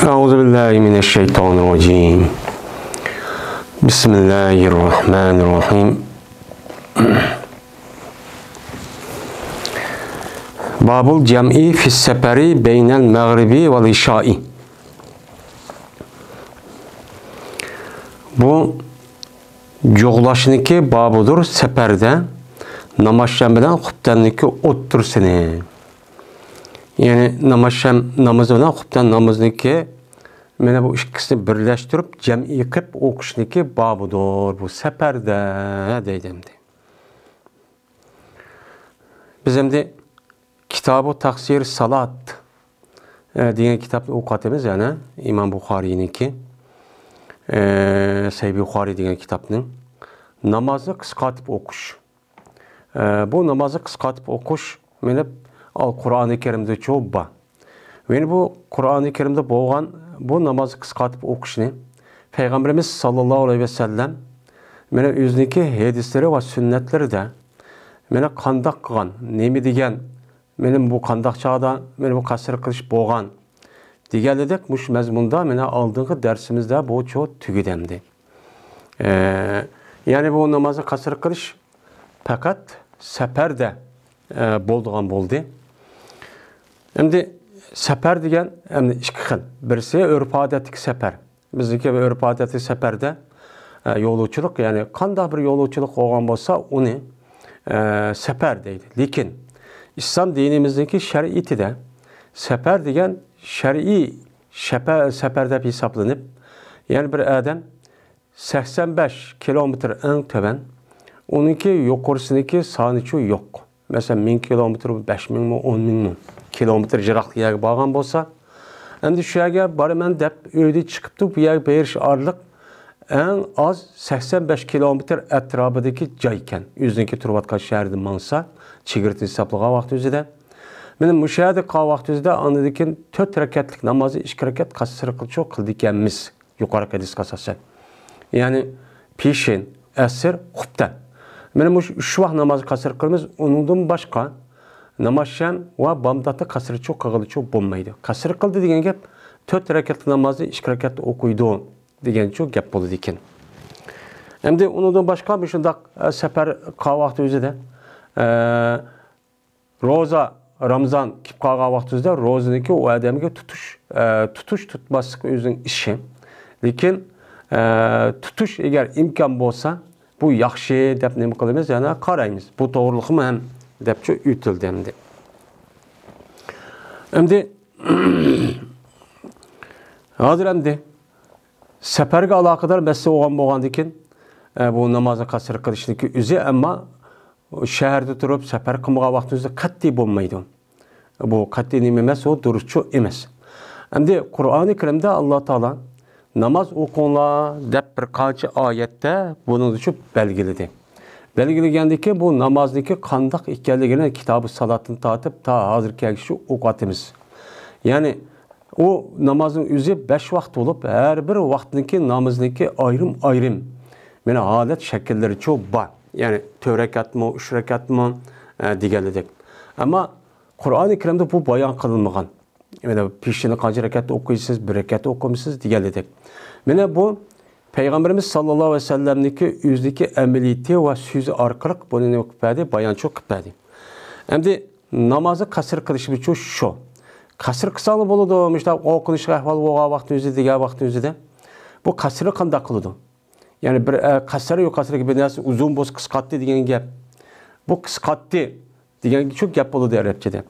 Euzubillahimineşşeytanirracim. Bismillahirrahmanirrahim. Babul cem'i fisseperi beynel mağribi vel işai. Bu joğlaşıniki babudur seperde namazşam bilen xubtanniki o'ttirsini. Yani namazşam namazı bilen xubtan namazniki mene bu ikkisini birleştirip cem'i qilib o'qishniki babudur. Bu seperde deydimdi. Biz endi Kitab-ı Taksir Salat degan kitapni o'qiyapmiz, yana İmam Buxoriyniki. Sahih Buxoriy degan kitapning namozni qisqartib o'qish. Bu namozni qisqartib o'qish meni Qur'oni Karimda cho'bba. Meni bu Qur'oni Karimda bo'lgan bu namozni qisqartib o'qishni Payg'ambarimiz sallallohu alayhi vasallam meni o'ziniki hadislari va sunnatlarida meni qandoq qilgan, nima degan, mening bu qandoq chog'da meni bu qasr qilish bo'lgan deganidek mush mazmunda meni oldingi darsimizda bu cho'q tugidamdi. Ya'ni bu namozni qasr qilish faqat safarda bo'lgan bo'ldi. Endi safar degan endi ikki xil. Birisi urf-odatlik safar. Bizniki urf-odatlik safarda yo'lovchilik, ya'ni qanday bir yo'lovchilik bo'lgan bo'lsa, uni safar deydi. Lekin İslam dinimizdeki şer'itide sefer degan şer'i sefer deb hesaplanıp, yani bir adam 85 kilometre en töven, onunki yukarısındaki saniço yok. Mesela 1000 kilometre, 5000 mi, 10.000 mi kilometre jiraklığa bağlan bolsa, endi şu yerge barımen dep öyle çıkıptı, bu yer beriş ağırlık en az 85 kilometre etrafındaki cayken, yüzündeki turbatkan şehirde mansa, çigirtin hesaplığa vakti üzere. Benim müşahede kal vakti üzere anladıkken 4 rekatlık namazı 2 rekat kasır kılçok kıldikemiz yukarı hadis kasası. Yani peşin, esir, huptan. Benim 3 vaxt namazı kasır kılımız onundan başka namazşam ve bamdatı kasır çok kağılı çok bulmaydı. Kasır kıldı degen gep 4 rekatlık namazı 2 rekat okuydu degen çok gep buldu diken. Hem de onundan başka bir şundak sefer kal vakti üzere roza Ramazan kip qalğan vaxtınızda rozaniki o adamga tutuş tutmaslık özün işi. Lekin tutuş eğer imkan bolsa bu yaxşı dep nima qilamiz, yana qaraymiz. Bu to'g'rilikmi ham depçi yutildi endi. Endi hozir endi safarga aloqador masala bo'lgan ekan, bu namozni qasr qilishniki o'zi, ammo şehirde durup sefer kılmağa vaxtınızda qat'iy bo'lmaydi. Bu qat'iy nima emas, o duruşçu emas. Endi Qur'oni Karimda Alloh taolo namaz o'qinglar deb bir qancha oyatda buni uchun belgiladi. Belgilagandiki bu namozniki qandoq ekanligini Kitob-ı Salatni tortib ta hozirgacha o'qiyapmiz. Ya'ni o namozning o'zi 5 vaqt bo'lib, har bir vaqtniki namozniki ayrim mana holat shakllari cho'p bor. Yani 4 rekat mı, 3 rekat mı deganidek. Ama Qur'oni Karimda bu bayon qilinmagan. Yani peşini qancha rekatda o'qiysiz, 1 rekatda o'qimisiz deganidek. Mana bu Peygamberimiz sallallohu alayhi vasallamniki o'zidagi amaliyati va so'zi orqali buni o'qibadi, bayon qilibdi. Endi namozni qasr qilish uchun shu. Qasr qilsang bo'ladi, işte o'qilish ahvol bo'lgan vaqt o'zi degan vaqt o'zida. Bu qasrni qanday qiladi? Yani bir qasri yo'q, qasriga bir narsa uzun bo'lsa qisqartdi degan gap. Bu qisqartdi degan çok gap bo'ladi arabchada.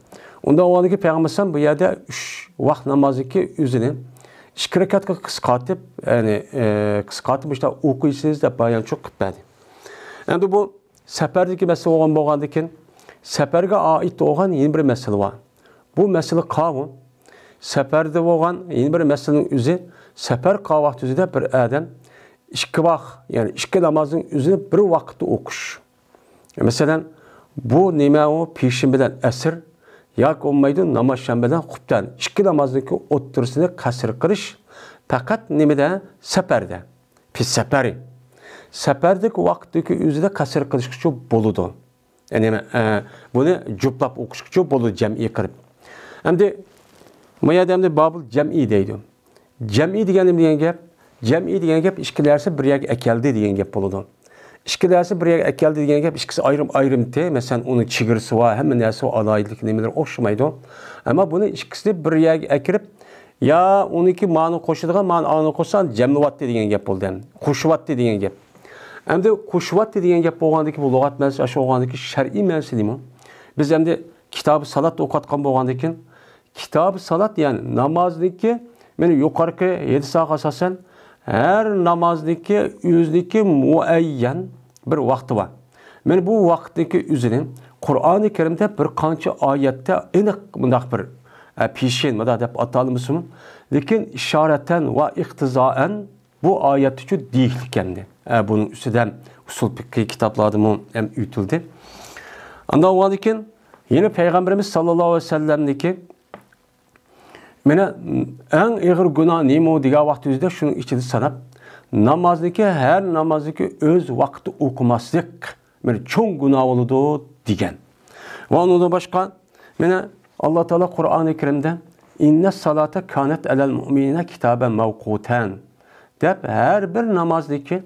Unda o'g'liki payg'ambar bu yerda 3 vaqt namoziki o'zini 2 rakatga qisqartib, ya'ni qisqartib işte o'qiysiz deb bayon çok qilibdi. Endi bu safardagi masala bo'lgandan keyin safarga oid bo'lgan yana bir masala bor. Bu masala qavun safarda bo'lgan yana bir masalaning o'zi, safar qal vaqt o'zida bir odam 2 vaxt, yani 2 namazın üzerine bir vakitte okuş. Mesela bu nima o peşin bilen esir, yak olmaydı namaz şambeden kuptan. 2 namazdaki otursunu kasır kılış, fakat nimede seferde, pis seferi. Seferdeki vakitteki üzerine kasır kılış çok boludu. Yani bunu cuplap okuş çok boludu cem'i kırıp. Hem de mayademde babul cem'i deydi. Cem'i degan gap, cem'i degan gap ikki narsa bir yerga akeldi degan gap bo'ladi. İkki narsa bir yerga akeldi degan gap ikkisi ayrim te, masalan, uning chigirisi va hamma narsa alaylik nimalar o'xshamaydi. Ammo buni ikkisini bir yerga akirib, ya uniki ma'no qo'shadigan, ma'no aniq qo'shsan jamlyapti degan gap bo'ldi. Qo'shyapti degan gap. Endi qo'shyapti degan gap bo'lgandiki, bu lug'at ma'nosi shu bo'lgandiki shar'iy ma'nosi deymi? Biz endi kitob salat o'qitgan bo'lgandan kitob salat, ya'ni namozniki meni yuqorqi 7 soat asosan her namozniki o'zniki muayyan bir vaqti bor. Men bu vaqtdagi o'zini Qur'oni Karimda bir qancha oyatda aniq bundaq bir pishin mana deb atalmışım. Lekin işareten ve iktizaen bu ayet için değil kendi. Bunun üstünden usul fikri kitaplarda mı hem ütüldü. Ondan o iken yine Peygamberimiz sallallahu aleyhi ve sellem'deki mene en ağır günah neymi diye vaktizde şunun içinde sanap namazdaki her namazdaki öz vakti okumaslık mene çok günah oldu diyen. Ve onun da başka mene Allah Teala Kur'an-ı Kerim'de inne salate kanet elel mu'minine kitaben mevkuten dep her bir namazdaki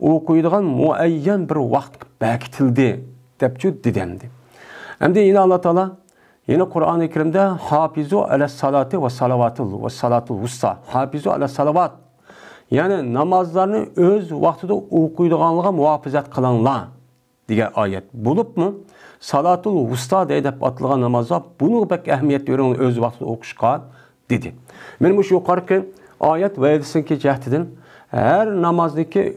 okuyduğun muayyen bir vakt bekitildi dep şu didemdi. Hem de yine Allah Teala yine Kur'an-ı Kerim'de hafizu ala salati ve salatul vusta. Hafizu ala salavat. Yani namazlarını öz vaktinde okuyduğunluğa muhafazat kılanlar diye ayet. Bulup mu? Salatul vusta diye atılgan namazlar bunu pek ehemmiyet veriyor öz vaktinde okuşkan dedi. Benim şu yukarıki ayet ve edisinki cehdedin her namazdaki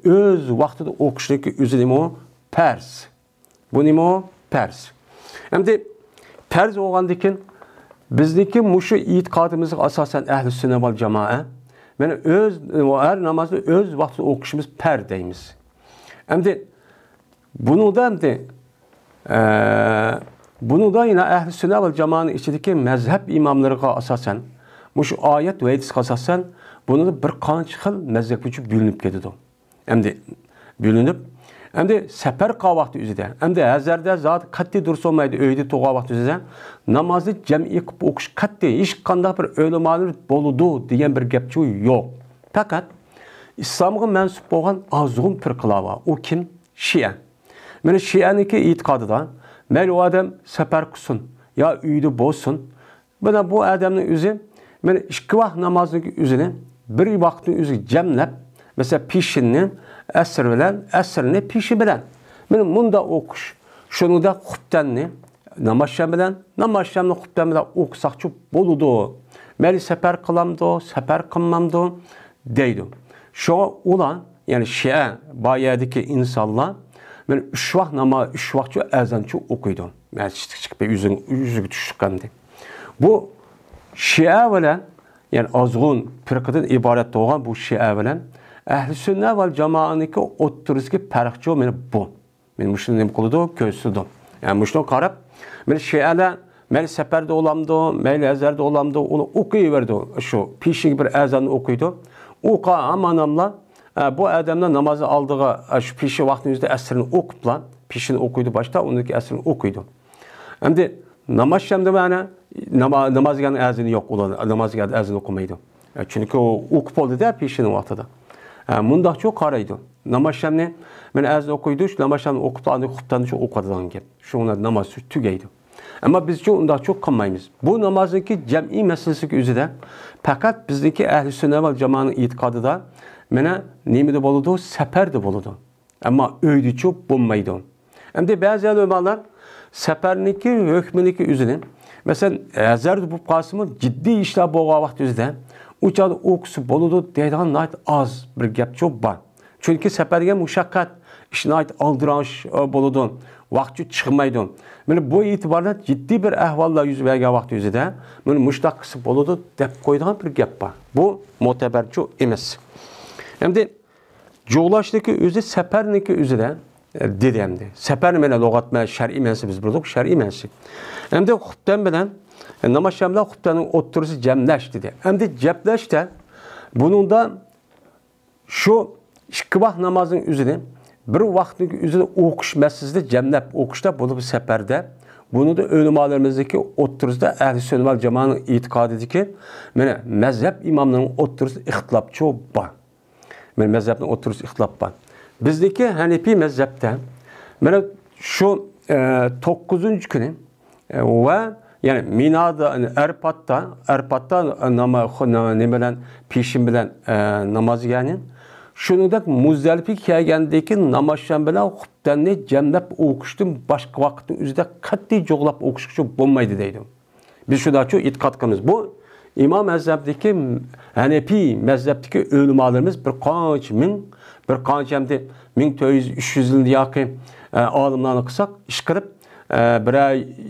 öz vaktinde okuştaki üzülüm o pers. Bu neymi o? Pers. Hem de pers olgandaki bizdeki muşu itikadımızı asasen ehl-i sünnet vel cemaat. Yani her namazda öz vaktinde okuşumuz perdeyimiz. Hem de bunu da yine ehl-i sünnet vel cemaatın içindeki mezhep imamlarına asasen şu ayet ve hadis asasen bunu da bir qancha xil mezhep için bölünüp ketdi. Hem de sefer qal vaqti üzide. Hem de hazarda zat qat'iy dursa olmaydi öyde toğa vaqti üzide. Namazı cem'i qilib o'qish qat'iy hech qanday bir o'limalar bo'ludi degan bir gap yo'q. Faqat islomga mansub bo'lgan azg'un firqalar bor. U kim? Shia. Mana Shia'niki e'tiqodida mayli u odam safar qilsin yo uyda bo'lsin, mana bu odamning o'zi mana ikki vaqt namozning o'zini bir vaqtning o'ziga jamlab, mesela pishinni asr bilan, asrni pishi bilan. Mana bunda o'qish, shuni da xubtanni namozsham bilan, namozshamni xubtan bilan o'qisaqchi bo'ladi. Mayli safar qilamdi, safar qilmamdi deydi. Şu ulan, yani Şia bayadaki insanlar men 3 vaqt namoz, 3 vaqtcha azancha o'qiydi. Masjidga chiqib yuziga tushgandi. Bu Şia bilan, yani azg'un firqadan iborat bo'lgan bu Şia bilan ahli sünnet vel cemaatniki o'ttirishga farqchi meni bu. Men shuni nima qildi, ko'rsatdim. Yani shuni qarab, men Şialar mayli safarda olamdi, mayli azarda olamdi, uni o'qiyverdi. Shu pishiga bir azanni o'qiydi. Oqa amanamla bu adamdan namazı aldığı şu pişi vaktinizde esrini okupla, pişini okuydu başta, ondaki esrini okuydu. Hem de namaz şemde bana namaz geldi ezini yok olan, namaz geldi ezini okumaydı. Çünkü o okup oldu da pişinin vaxtıda. Munda çok karaydı. Namaz şemde ben ezini okuydu, şu namaz şemde okuplandı, okuptandı, şu okadıdan gel. Şu ona namaz tügeydi. Ama biz çok kanmayız. Bu namazındaki cem'i meselesi üzere, fakat bizdeki ehl-i sünnet vel cemaatın itikadı da mene neymi boludu? Sefer de boludu. Ama öydü çok bulmaydı. Hem de bazı ulemalar seferniki hükmüniki üzerine mesela azar bu kasımı ciddi işler boğa vakti üzerine uçadı okusu boludu deyden ait az bir gap çok var. Çünkü seferge muşakkat işine ait aldıranış boludu. Vakti çıkmaydı. Yani bu itibarla ciddi bir ahvalla yüz verge vakti üzerine yani muştak kısıp boludu dep koyduğun bir gap var. Bu muteber çok emes. Hem de çoğulaştaki özü seperniki üzere dedi hem de. Seper mene logatma şer'i mensi biz bulduk şer'i mensi. Hem de hutben bilen namaz şamla hutbenin oturusu cemleş dedi. Hem de cepleş de bunun da şu şıkıbah namazın üzerine bir vaktin üzerine okuş meselesinde cemlep okuşta bunu bir seferde Bunu da ölümalarımızdaki oturuzda Ehl-i Sünnet vel Cemaat'ın itikadı ki, mezhep imamlarının oturuzu ihtilapçı var. Mezhepten oturuzu ihtilap var. Bizdeki Hanefi mezhepte, şu 9. günü ve yani Mina'da, Erpat'ta ne bilen, peşin bilen namazı yani, şunu da Muzdalif'e kelgandagi namazdan bilan xutbani jamlab o'qishdan boshqa vaqtning o'zida qat'iy jo'g'lab o'qishga bo'lmaydi deydi. Biz shudachu e'tiqod qilamiz. Bu imom mazhabidagi Hanefi mazhabidagi ulamolarimiz bir qancha hamda 1400-300 yil yoki olimlarni qilsak, ish qilib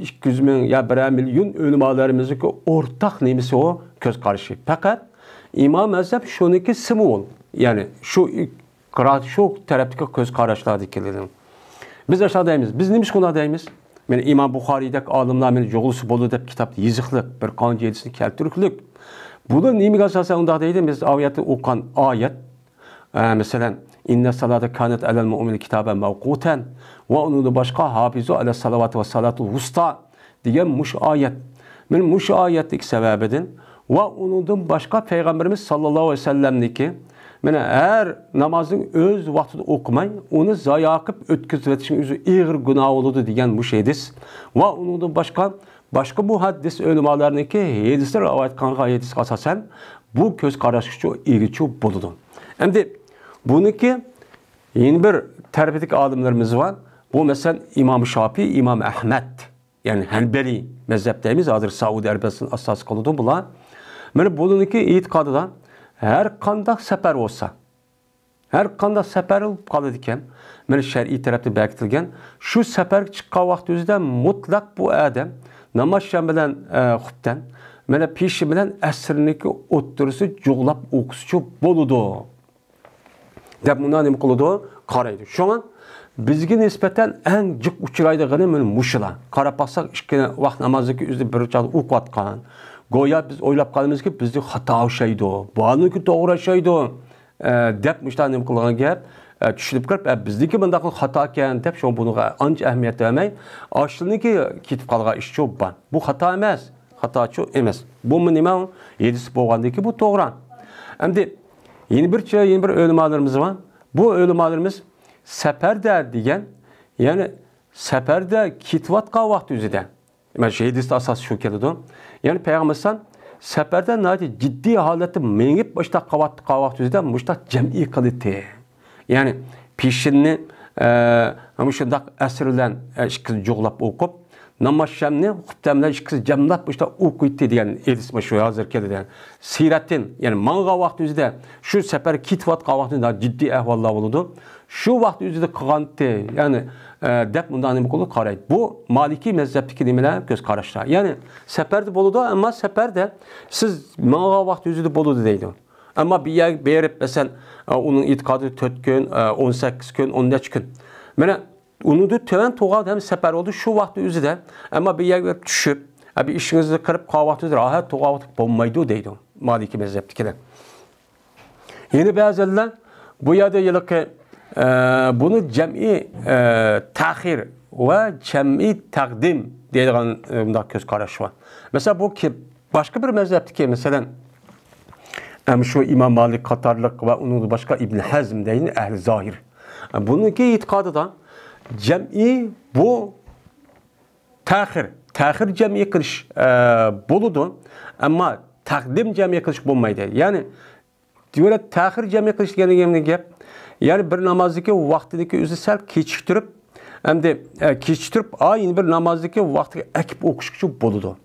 200 ming ya 1 million ulamolarimizdagi o'rtaq nemisi o ko'z qarashi. Faqat imom mazhab shuniki simvol. Yani şu taraftaki göz kararışlarda keldim. Biz aşağıdayız. Biz neymiş konadayız? Yani İmam Bukhari'deki alimler beni joğlusu bolu dep kitapta yazıklık, bir kanca yedisini keltürüklük. Bunun neymiş asasen onda deydim. Biz ayeti okuyan ayet. Mesela inne salate kanet alel mu'mini kitaben mevkuten ve onun da başka hafizu ala salavat ve salatul vusta diyen muş ayet. Benim muş ayetlik sebebedin ve onun da başka Peygamberimiz sallallahu aleyhi ve sellem'deki her namazın öz vaxtida okumay, onu zaya qilib o'tkazishning o'zi ig'ir gunoh bo'ladi degan bu hadis. Va undan başka bu hadis ulamolarniki hadislar rivoyat qilgan hadisga asosan bu ko'z qarashga egilchi bo'ladi. Endi buniki yeni bir tarbiyadagi olimlarimiz var. Bu mesela İmam Şafii, İmam Ahmed, yani Hanbali mezhepteyimiz, hazır Saudi Arabistan asas kılıdı bular. Mana buniki e'tiqodida her kanda sefer olsa, her kanda sefer olup kalıdı iken, yani şer'i tarafta belirtilgen, şu sefer çıkan vakti özüde mutlak bu adam namazşan bilen xubdan, yani peşi bilen esrindeki oturusu joğlap okusu boludu. Dep bundan nemi kılıdı? Karaydı. Şu an bizge nispeten en cık uçuraydığını muşula. Karap baksak işkene vakt namazdaki üzde bir çalı okuatkan. Goya biz oylap kalımız ki bizde hata şeydi o. Bağınınki doğru şeydi o. Dep müştahane nemi kılığına gelip düşünüp kırıp bizdeki bundaki hata eken dep şu bunu anca ehemmiyet vermeyi. Aşılınki kitip kalığa iş çok ban. Bu hata emez. Hata çok emez. Bu mu neme yedisi boğandaki bu doğru. Hem de yeni bir ölümalarımız var. Bu ölümalarımız seferde diyen, yani seferde kitvat kavakt üzerinde. Yani hadiste asas şu keldi. Yani Peygamber'den seferde nadi ciddi halette menip başta kavakt üzerinde müştak cem'i kılıtı. Yani pişinni müştak esirlen işkiz joğlap okup namazşamni xubtamlar işkiz jamlap başta okuydu diyen hadis şu hazır keldi. Yani siretin yani manga vakt üzerinde şu sefer kitvat kavaktında ciddi ahvallar oldu. Şu vakt üzerinde kılgantı yani dep bundan ne kolu karaydı. Bu Maliki mezhepteki demeler göz karışlar. Yani seferde boludu ama seferde siz manga vakt üzerinde boludu deydi. Ama bir yer berip mesela onun itikadı 4 gün, 18 gün, 13 gün. Mene onu da töven toğal hem sefer oldu şu vakti üzerinde ama bir yer düşüp bir işinizi kırıp kahvaltı rahat toğal bulmaydı deydi. Maliki mezheptekiler. Yeni bazılar bu yerde yılki bunu cem'i tahir ve cem'i takdim deyilgen göz karşı var. Mesela bu ki başka bir mezhepteki mesela şu İmam Malik Katarlık ve onun başka İbn Hazm deyin ehl-i zahir. Bununki itikadı da cem'i bu tahir cem'i kılış buludu ama takdim cem'i kılış bulmaydı. Yani diyor tahir cem'i kılış geldiğinde gap yani bir namazdaki vaktindeki özü sel keçiktirip hem de keçiktirip aynı bir namazdaki vakti ekip okuşukçu buludu.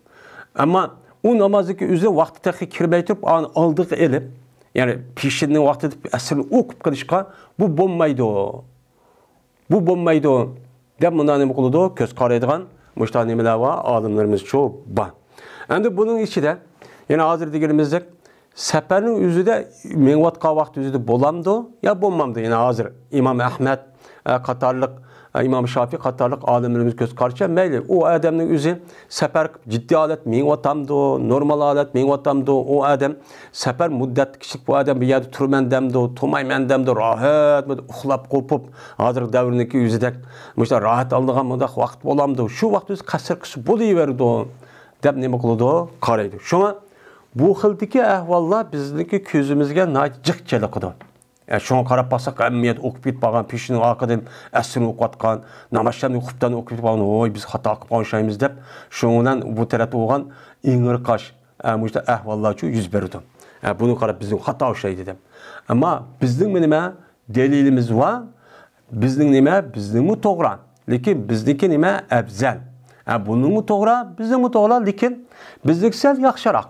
Ama o namazdaki özü vakti tehi kirmeytirip aldığı elip yani pişinin vakti eserini okup kılışka bu bombaydı o. Bu bombaydı o. Dep bundan ne kılıdı? Köz karaydıgan müştahanemeler var. Adımlarımız çok var. Hem de bunun içi de yani hazır diyelimizde seferin yüzüde menvatka vakti yüzüde bolamdı ya bulmamdı. Yani hazır İmam Ahmed Katarlık İmam Şafii qatarlıq alimlerimiz göz qarşı meyli o adamın özü səfər ciddi alet min vatamdı, normal alet min vatamdı. O adam səfər müddət kiçik bu adam bir yerde turmendemdi, tumaymendemdi, rahat, uxlap qopup hazır davrındaki yüzüdek mesela rahat aldığım mıdak vaqt bolamdı. Şu vaqt öz qasır qışı boluverdi o. Dep nima qılıdı? Qaraydı. Şuna bu xildiki ahvallar bizdeki közümüzge nacık çeliqidi. Yani şuna qarab basak əmmiyet okup gitmağan, peşinin arkadan əsrini oqatqan, namaşlarını oqupdan okup gitmağan, oy biz hata qıp qanşayımız dep, şundan bu tərəfdə oğan iğir qaş, müjdə ahvallar üçün yüz berdi. Bunu qarab bizim hata oşaydı dep. Ama bizдің nima delilimiz var, bizдің nima, bizдің mi toğran, lekin bizdeki nima əbzəl. Bunun mu toğra, bizim mi toğra, lekin bizdeki sel yaxşaraq.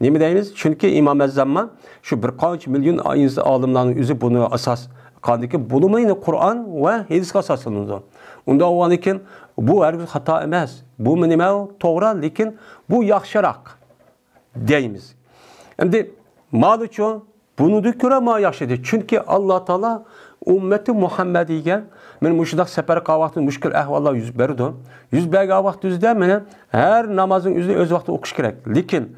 Nemi deyimiz? Çünkü İmam Ezzamman şu bir kaç milyon alimlerin yüzü bunu asas kaldı ki bulunmayın Kur'an ve hadis asasında. Onda o an için bu herkes hata emez. Bu minimum doğru lekin bu yaxşarak deyimiz. Şimdi malıço bunu da göre ma yaxşadı. Çünkü Allah Teala ümmeti Muhammediye men müşdak sefer kavaqtın müşkil ahvallar yüz berdi. Yüz berge vaqt yüzde men her namazın yüzde öz vaqti okuş gerek. Lekin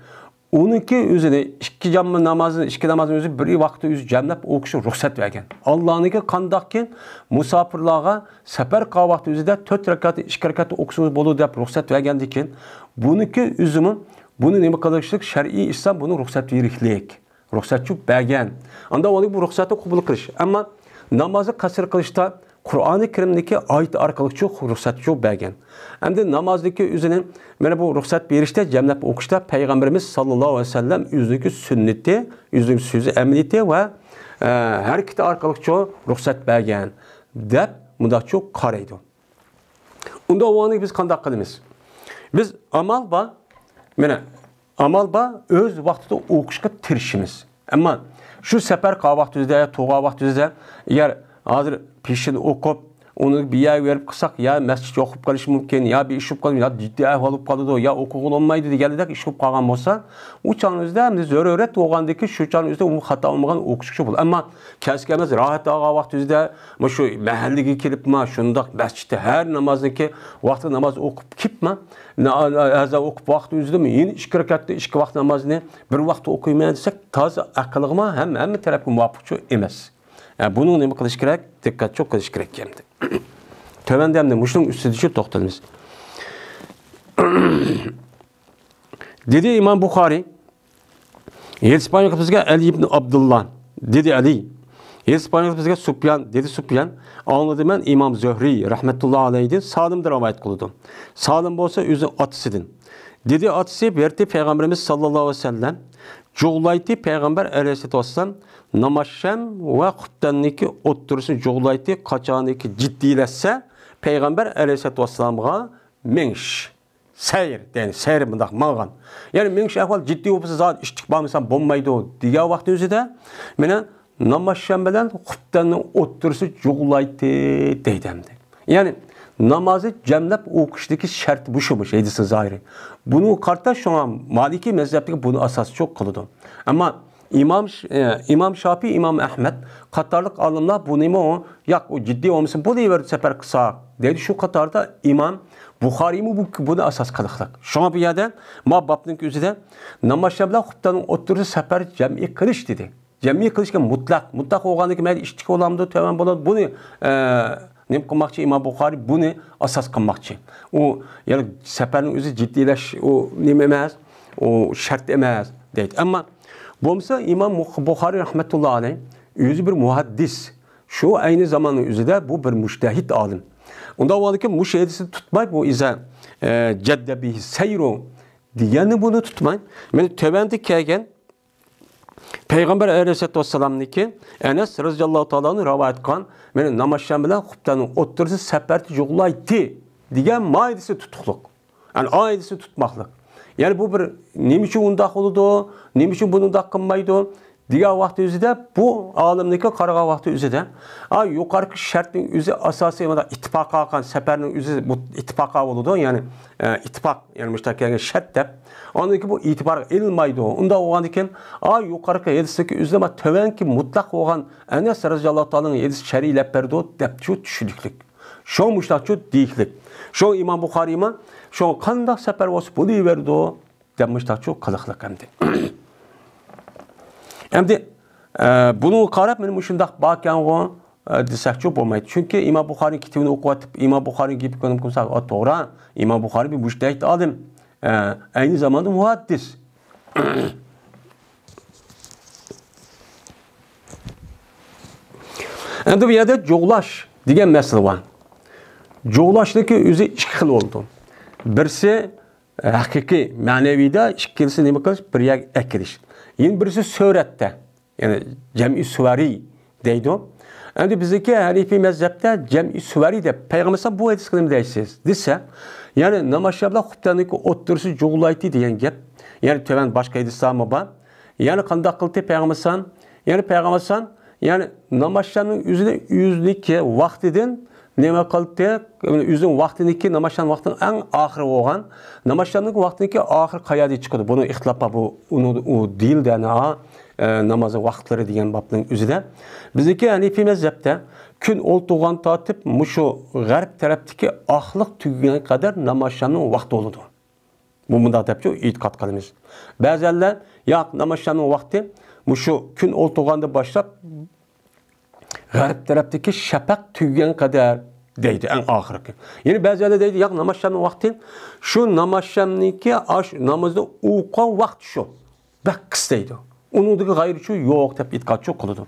onunki özüne iki namazın özü bir vaqti yüz cemlep okuşu ruhsat vergen. Allah'ınki kandakken musafirlağa sefer kavaqtı özüde 4 rekatı 2 rekatı okusunuz bolu deyip ruhsat vergen diken bununki üzümün bunu neme kılışlık şer'i İslam bunu ruhsat veriklik. Ruhsatçı bergen. Anda onu bu ruhsatı kabul kılış. Ama namazı kasır kılışta Kur'an-ı Kerim'deki ayet arkalık çok ruhsat çok bergen. Hem de namazdaki üzerine bana bu ruhsat verişte cemlep okuşta Peygamberimiz sallallahu aleyhi ve sellem yüzdeki sünneti, yüzdeki sözü emniyeti ve her iki arkalık çok ruhsat bergen. Dep bunda çok karaydı. Onda o anı biz kandak kılımız. Biz amal ba öz vaxtıda okuşka tirişimiz. Ama şu sefer kavaq düzde, toğa vaxt düzde eğer hazır peşini okup onu bir yer verip kısak ya mescid okup kalış mümkün ya bir iş okup kalış ya ciddi ahval olup kaldı ya okul olmaydı diye iş okup kalgan olsa o çağınızda hem de zor öğret oğandaki şu çağınızda o hata olmayan okuşu bul. Ama keskemez rahat ağa vaxt düzde ama şu mahallege kelip ma şundak mescidde her namazdaki vaxtı namaz okup kip ma aza okup vaxt düzde mi yine 2 rekatda 2 vaxt namazını bir vaxt okuymayan desek taze akıllıma hem tarafı muvafıkçı emez. Yani bunun nemi kılış gerek? Dikkat çok kılış gerek gemdi. Tövende hem de muşlum üstüdücü toxtalımız. Dedi İmam Bukhari, Yedispaniyok bizge Ali ibn Abdullah, dedi Ali. Yedispaniyok bizge Sübyan, dedi Sübyan. Anladı ben İmam Zöhri, rahmetullahi aleyhi, Salim'de rivayet kılıdı. Salim olsa özü atısidin. Dedi atısı verdi Peygamberimiz sallallahu aleyhi ve sellem. Joğlaydı Peygamber aleyhisselatü vesselam namaşşam ve kuttaniki oturursun joğlaydı kaçaniki ciddileşse Peygamber aleyhisselatü vesselam'a menş seyir yani seyir mındak mağan. Yani menş ahval ciddi olsa zaten istikbamısan bombaydı o diye vakti özü de mene namaşşam bilen kuttanini oturursun joğlaydı deydemdi. Yani namazı cemlep okuştaki şart bu şumuş edisi zahiri. Bunu karta şu an Maliki mezhepteki bunu asas çok kılıdı. Ama İmam Şafii, İmam Ahmet Katarlık alimler bu neymi o? Yak o ciddi olmasın. Bu deyiver sefer kısa. Dedi şu Katar'da İmam Bukhari mi bunu asas kılıklık. Şu an bir yerde ma babnın üzerinde namaz şabla huptanın oturduğu sefer cem'i kılış dedi. Cem'i kılış ki mutlak. Mutlak oğandaki meyli iştik olamdı. Tamam bunu nem kılmakçı İmam Bukhari bunu asas kılmakçı. O yani seferin özü ciddileş o nem emez, o şart emez deydi. Ama bu mesela İmam Bukhari rahmetullahi aleyh özü bir muhaddis. Şu aynı zamanın özüde bu bir müştehit alim. Onda o halde ki müştehidisi tutmayıp bu ize cedde bihi seyru diyeni bunu tutmayın. Yani töbendi kegen Peygamber aleyhisselatü vesselam'niki Enes radıyallahu ta'ala'nın rivayet kan men namaşşam bilen huptanın oturduğu seferti joğlaydı diyen maidisi tutukluk. Yani aidisi tutmaklık. Yani bu bir niçin undaq oldu, niçin bunun da kılmaydı diye vakti üzerinde bu alimdeki karga vakti üzerinde yukarı şartın üzeri asası ya da ittifaka akan seferinin üzeri bu ittifaka oldu yani ittifak yani müşterek şart dep ondaki bu itibar ilmaydı onda olan iken yukarı yedisindeki üzerinde ama tövenki mutlak olan Enes radıyallahu ta'ala'nın yedisi şer'i lepperdi dep şu düşülüklük. Şo muştaqçu deyiklik. Şo İmam Buxariyma şo qandaq səpər olsa bu deyiverdi o demiştaqçu qılıqlıq əmdi. Əmdi bunu qarab mənim şundaq bakən o desəkçu olmaydı. Çünki İmam Buxari kitabını oxuyub İmam Buxari gibi konum qılsaq o doğru. İmam Buxari bir müştəhid alim. Aynı zamanda muhaddis. Əmdi bu yerdə coğlaş degan məsələ var. Coğlaşdakı özü iki xil oldu. Birisi hakiki maneviyda, ikincisi nima qilish, bir yak ekilish. Yine birisi suratda, yani cem'i suvari deydi. Endi bizdeki Hanifi mezhepte cem'i suvari de Peygamber bu hadis kılım deysiz. Dese, yani namaşyabla xubtandaki ottursu joğulaydı deyen gap. Yani töven başka hadisler mı var? Yani qandaq qıldı Peygamber yani Peygamber yani namaşyanın yüzüneki vaxtidan nima qildi? Üzün vaxtiniki namaşyan vaxtının en ahiri olgan. Namaşyanın vaxtiniki ahir qayada çıkıdı. Bunu ixtilapa bu o değil de namazın vaxtları degan babның üzüde. Bizdeki Hanifi mezhepte gün oltuğan tatip muşu garip taraftaki ahlık tügüne kadar namaşyanın vaxtı oludu. Bu bunda depçu itiqat qilamiz. Bazılar ya namaşyanın vaxtı muşu gün oltuğanda başlap garip taraftaki şafak tügüne kadar deydi en ahirki. Yani bazıları deydi ya namaşyanın vaxtı şu namaşyanınki namazda uqa vaxt şu. Bak kıstaydı. Onun da gayrı şu yok deb itiqat çok kılıdı.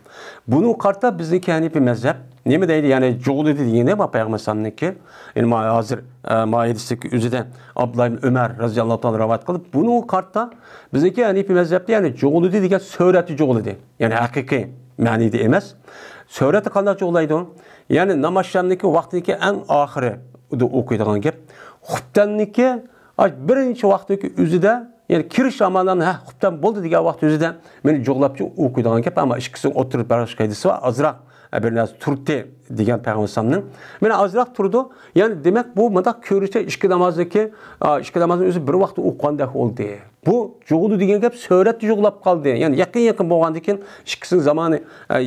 Bunu karta bizdeki Hanifi mezhep neme deydi yani çoğulu dedi yine mi Peygamber'ninki yani hazır maidisteki üzüden Abdullah ibn Ömer radıyallahu anh rivayet kılıp bunu karta bizdeki Hanifi mezhepte yani çoğulu dedi ki surati çoğulu dedi. Yani hakiki manide emas. Surati qanday çoğulaydı? Yani namazşanlıki vaxtındaki en ahiri da okuyduğun gap. Xubtanniki birinci vaxtdaki üzüde yani kiriş amandan xubtan boldu degan vaqt özüde meni jo'g'labchi o'qiydigan gap ama ikkisi o'tirib boshqa hadisi var azroq bir narsa turdi degan payg'ambarning meni azroq turdi yani demak bu bundaq ko'richa ishki namozdagi ishki namozning o'zi bir vaqt o'qigandek oldu bu jo'g'di degan gap suratda jo'g'lab qoldi yani yaqin bo'lgandan keyin ikkisining zamoni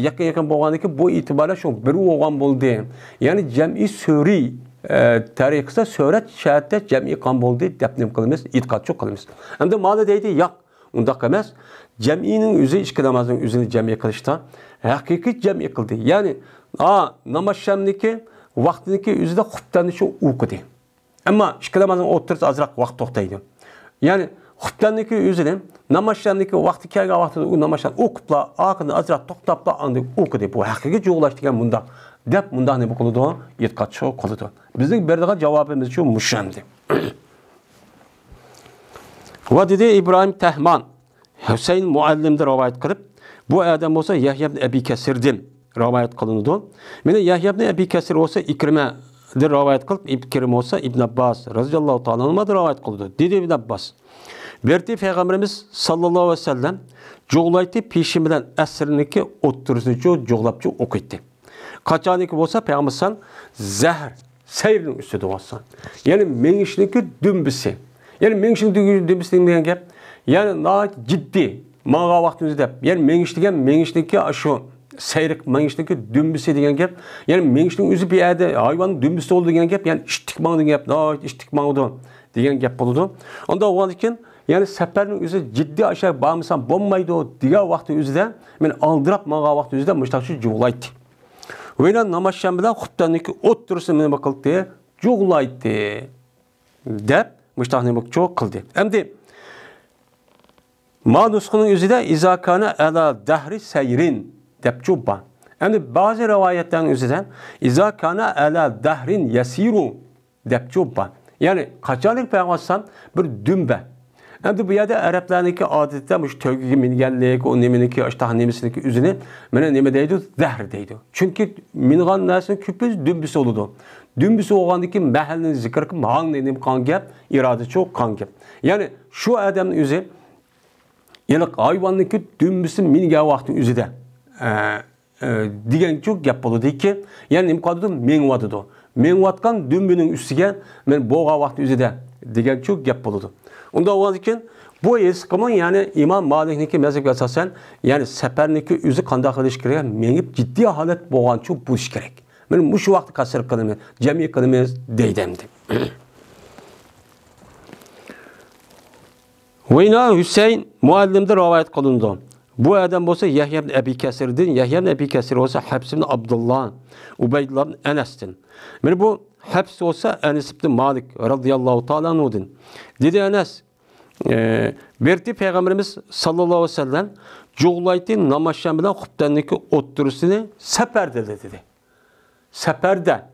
yaqin bo'lgandan keyin bu e'tiborla shu bir o'g'an bo'ldi yani jam'i suri tarixda surat şahitdə cəmi qan oldu deb nim qılımız, itiqad çox qılımız. Hem de mağda deydi, yo'q, undaq emas. Cəminin özü işki namazının özünü cəmi qilishda hakiki cəmi qıldı. Yani namaz şamniki vaqtiniki özüdə xubtanışı o'qidi. Amma işki namazının o'tirsa azroq vaqt to'xtaydi. Yani xubtaniki özünü namaz şamniki vaqti kelgan vaqtida u namaz şam o'qibla, aqini azroq to'xtabla andi o'qidi. Bu hakiki jo'g'lash degan bundaq deb bundaq nima qiladi? Itiqad çox qiladi. Bizning berdiği cevabımız şu müşemdi. Ve dedi İbrahim Tehman, Hüseyin Muallim'de rivayet kılıp, bu adam olsa Yahya ibn Ebi Kesir'dim rivayet kılındı. Mene Yahya ibn Ebi Kesir olsa İkrime'dir rivayet kılıp, İkrim olsa İbn Abbas radıyallahu ta'ala anh'da rivayet kılındı. Dedi İbn Abbas, berdi Peygamberimiz sallallahu aleyhi ve sellem, joğlaydı peşimden esriniki otturusunu joğlapçı okuydu. Kaçaniki olsa Peygamberimiz zehir, seyirinin üstüde olsan. Yani menişteki dümbüsü. Yani menişteki dümbüsü deyen gap. Yani daha ciddi. Mağa vaxtınızda. Yani menişteki şu seyrik menişteki dümbüsü deyen gap. Yani meniştekin özü bir yerde hayvanın dümbüsü oldu deyen gap. Yani iştikmanı deyen gap. Daha iştikmanı deyen gap oldu. Onda o için yani seferin özü ciddi aşağı bağımsan bombaydı o diğer vaxtı özüde. Ben aldırap mağa vaxtı özüde müştakçı cuvlaydı. Ve namaz şamida xubtanniki o'ttursa nima qildi? Jo'g'laydi deb mushtahni çok qildi. Endi ma nusxaning o'zida izakana ala dahri sayrin deb cho'ba. Endi bazı rivayetlerin o'zida izakana ala dahrin yasiru deb cho'ba. Yani qachonlik payg'ambar bir dumba. Endi bu yerda Arablarniki odatda mush to'giga minganlik, o niminiki, ashtah nimisiniki o'zini mana nima deydi? Zahr deydi. Chunki mingan narsa ko'piz dümbüsü oldu. Dümbüsü olgandan keyin mahallini zikr qilib, hangni nim qon gap, iroda çok qon gap. Yani şu adamning o'zi yani hayvonniki dümbüsü mingan vaqti o'zida degan çok gap bo'ladi-ki, yani nim qoldi mengwatdi. Mengwatgan dümbüning ustiga men bo'g'a vaqti o'zida degan çok gap bo'ladi. Onda o için bu eskimin yani İmam Malik'niki mezhep esasen yani seferniki üzü qanday qilish kerak, menip ciddi halet boğan çok buluş gerek. Men bu şu vaqt qasr qilamiz, jami qilamiz deydimdi. Veyna Hüseyin muallimde rivayet qilindi. Bu adam bo'lsa Yahya ibn Abi Kasir'din, Yahya ibn Abi Kasir olsa Habs ibn Abdullah, Ubeydullah ibn Enes'tin. Men bu Habs olsa Enes ibn Malik radıyallahu ta'ala anhu'din. Dedi Enes, berti Peygamberimiz sallallahu aleyhi ve sellem Cuğlaytın namaşan bilen xubtanniki o'ttirusini safarda dedi. Safarda.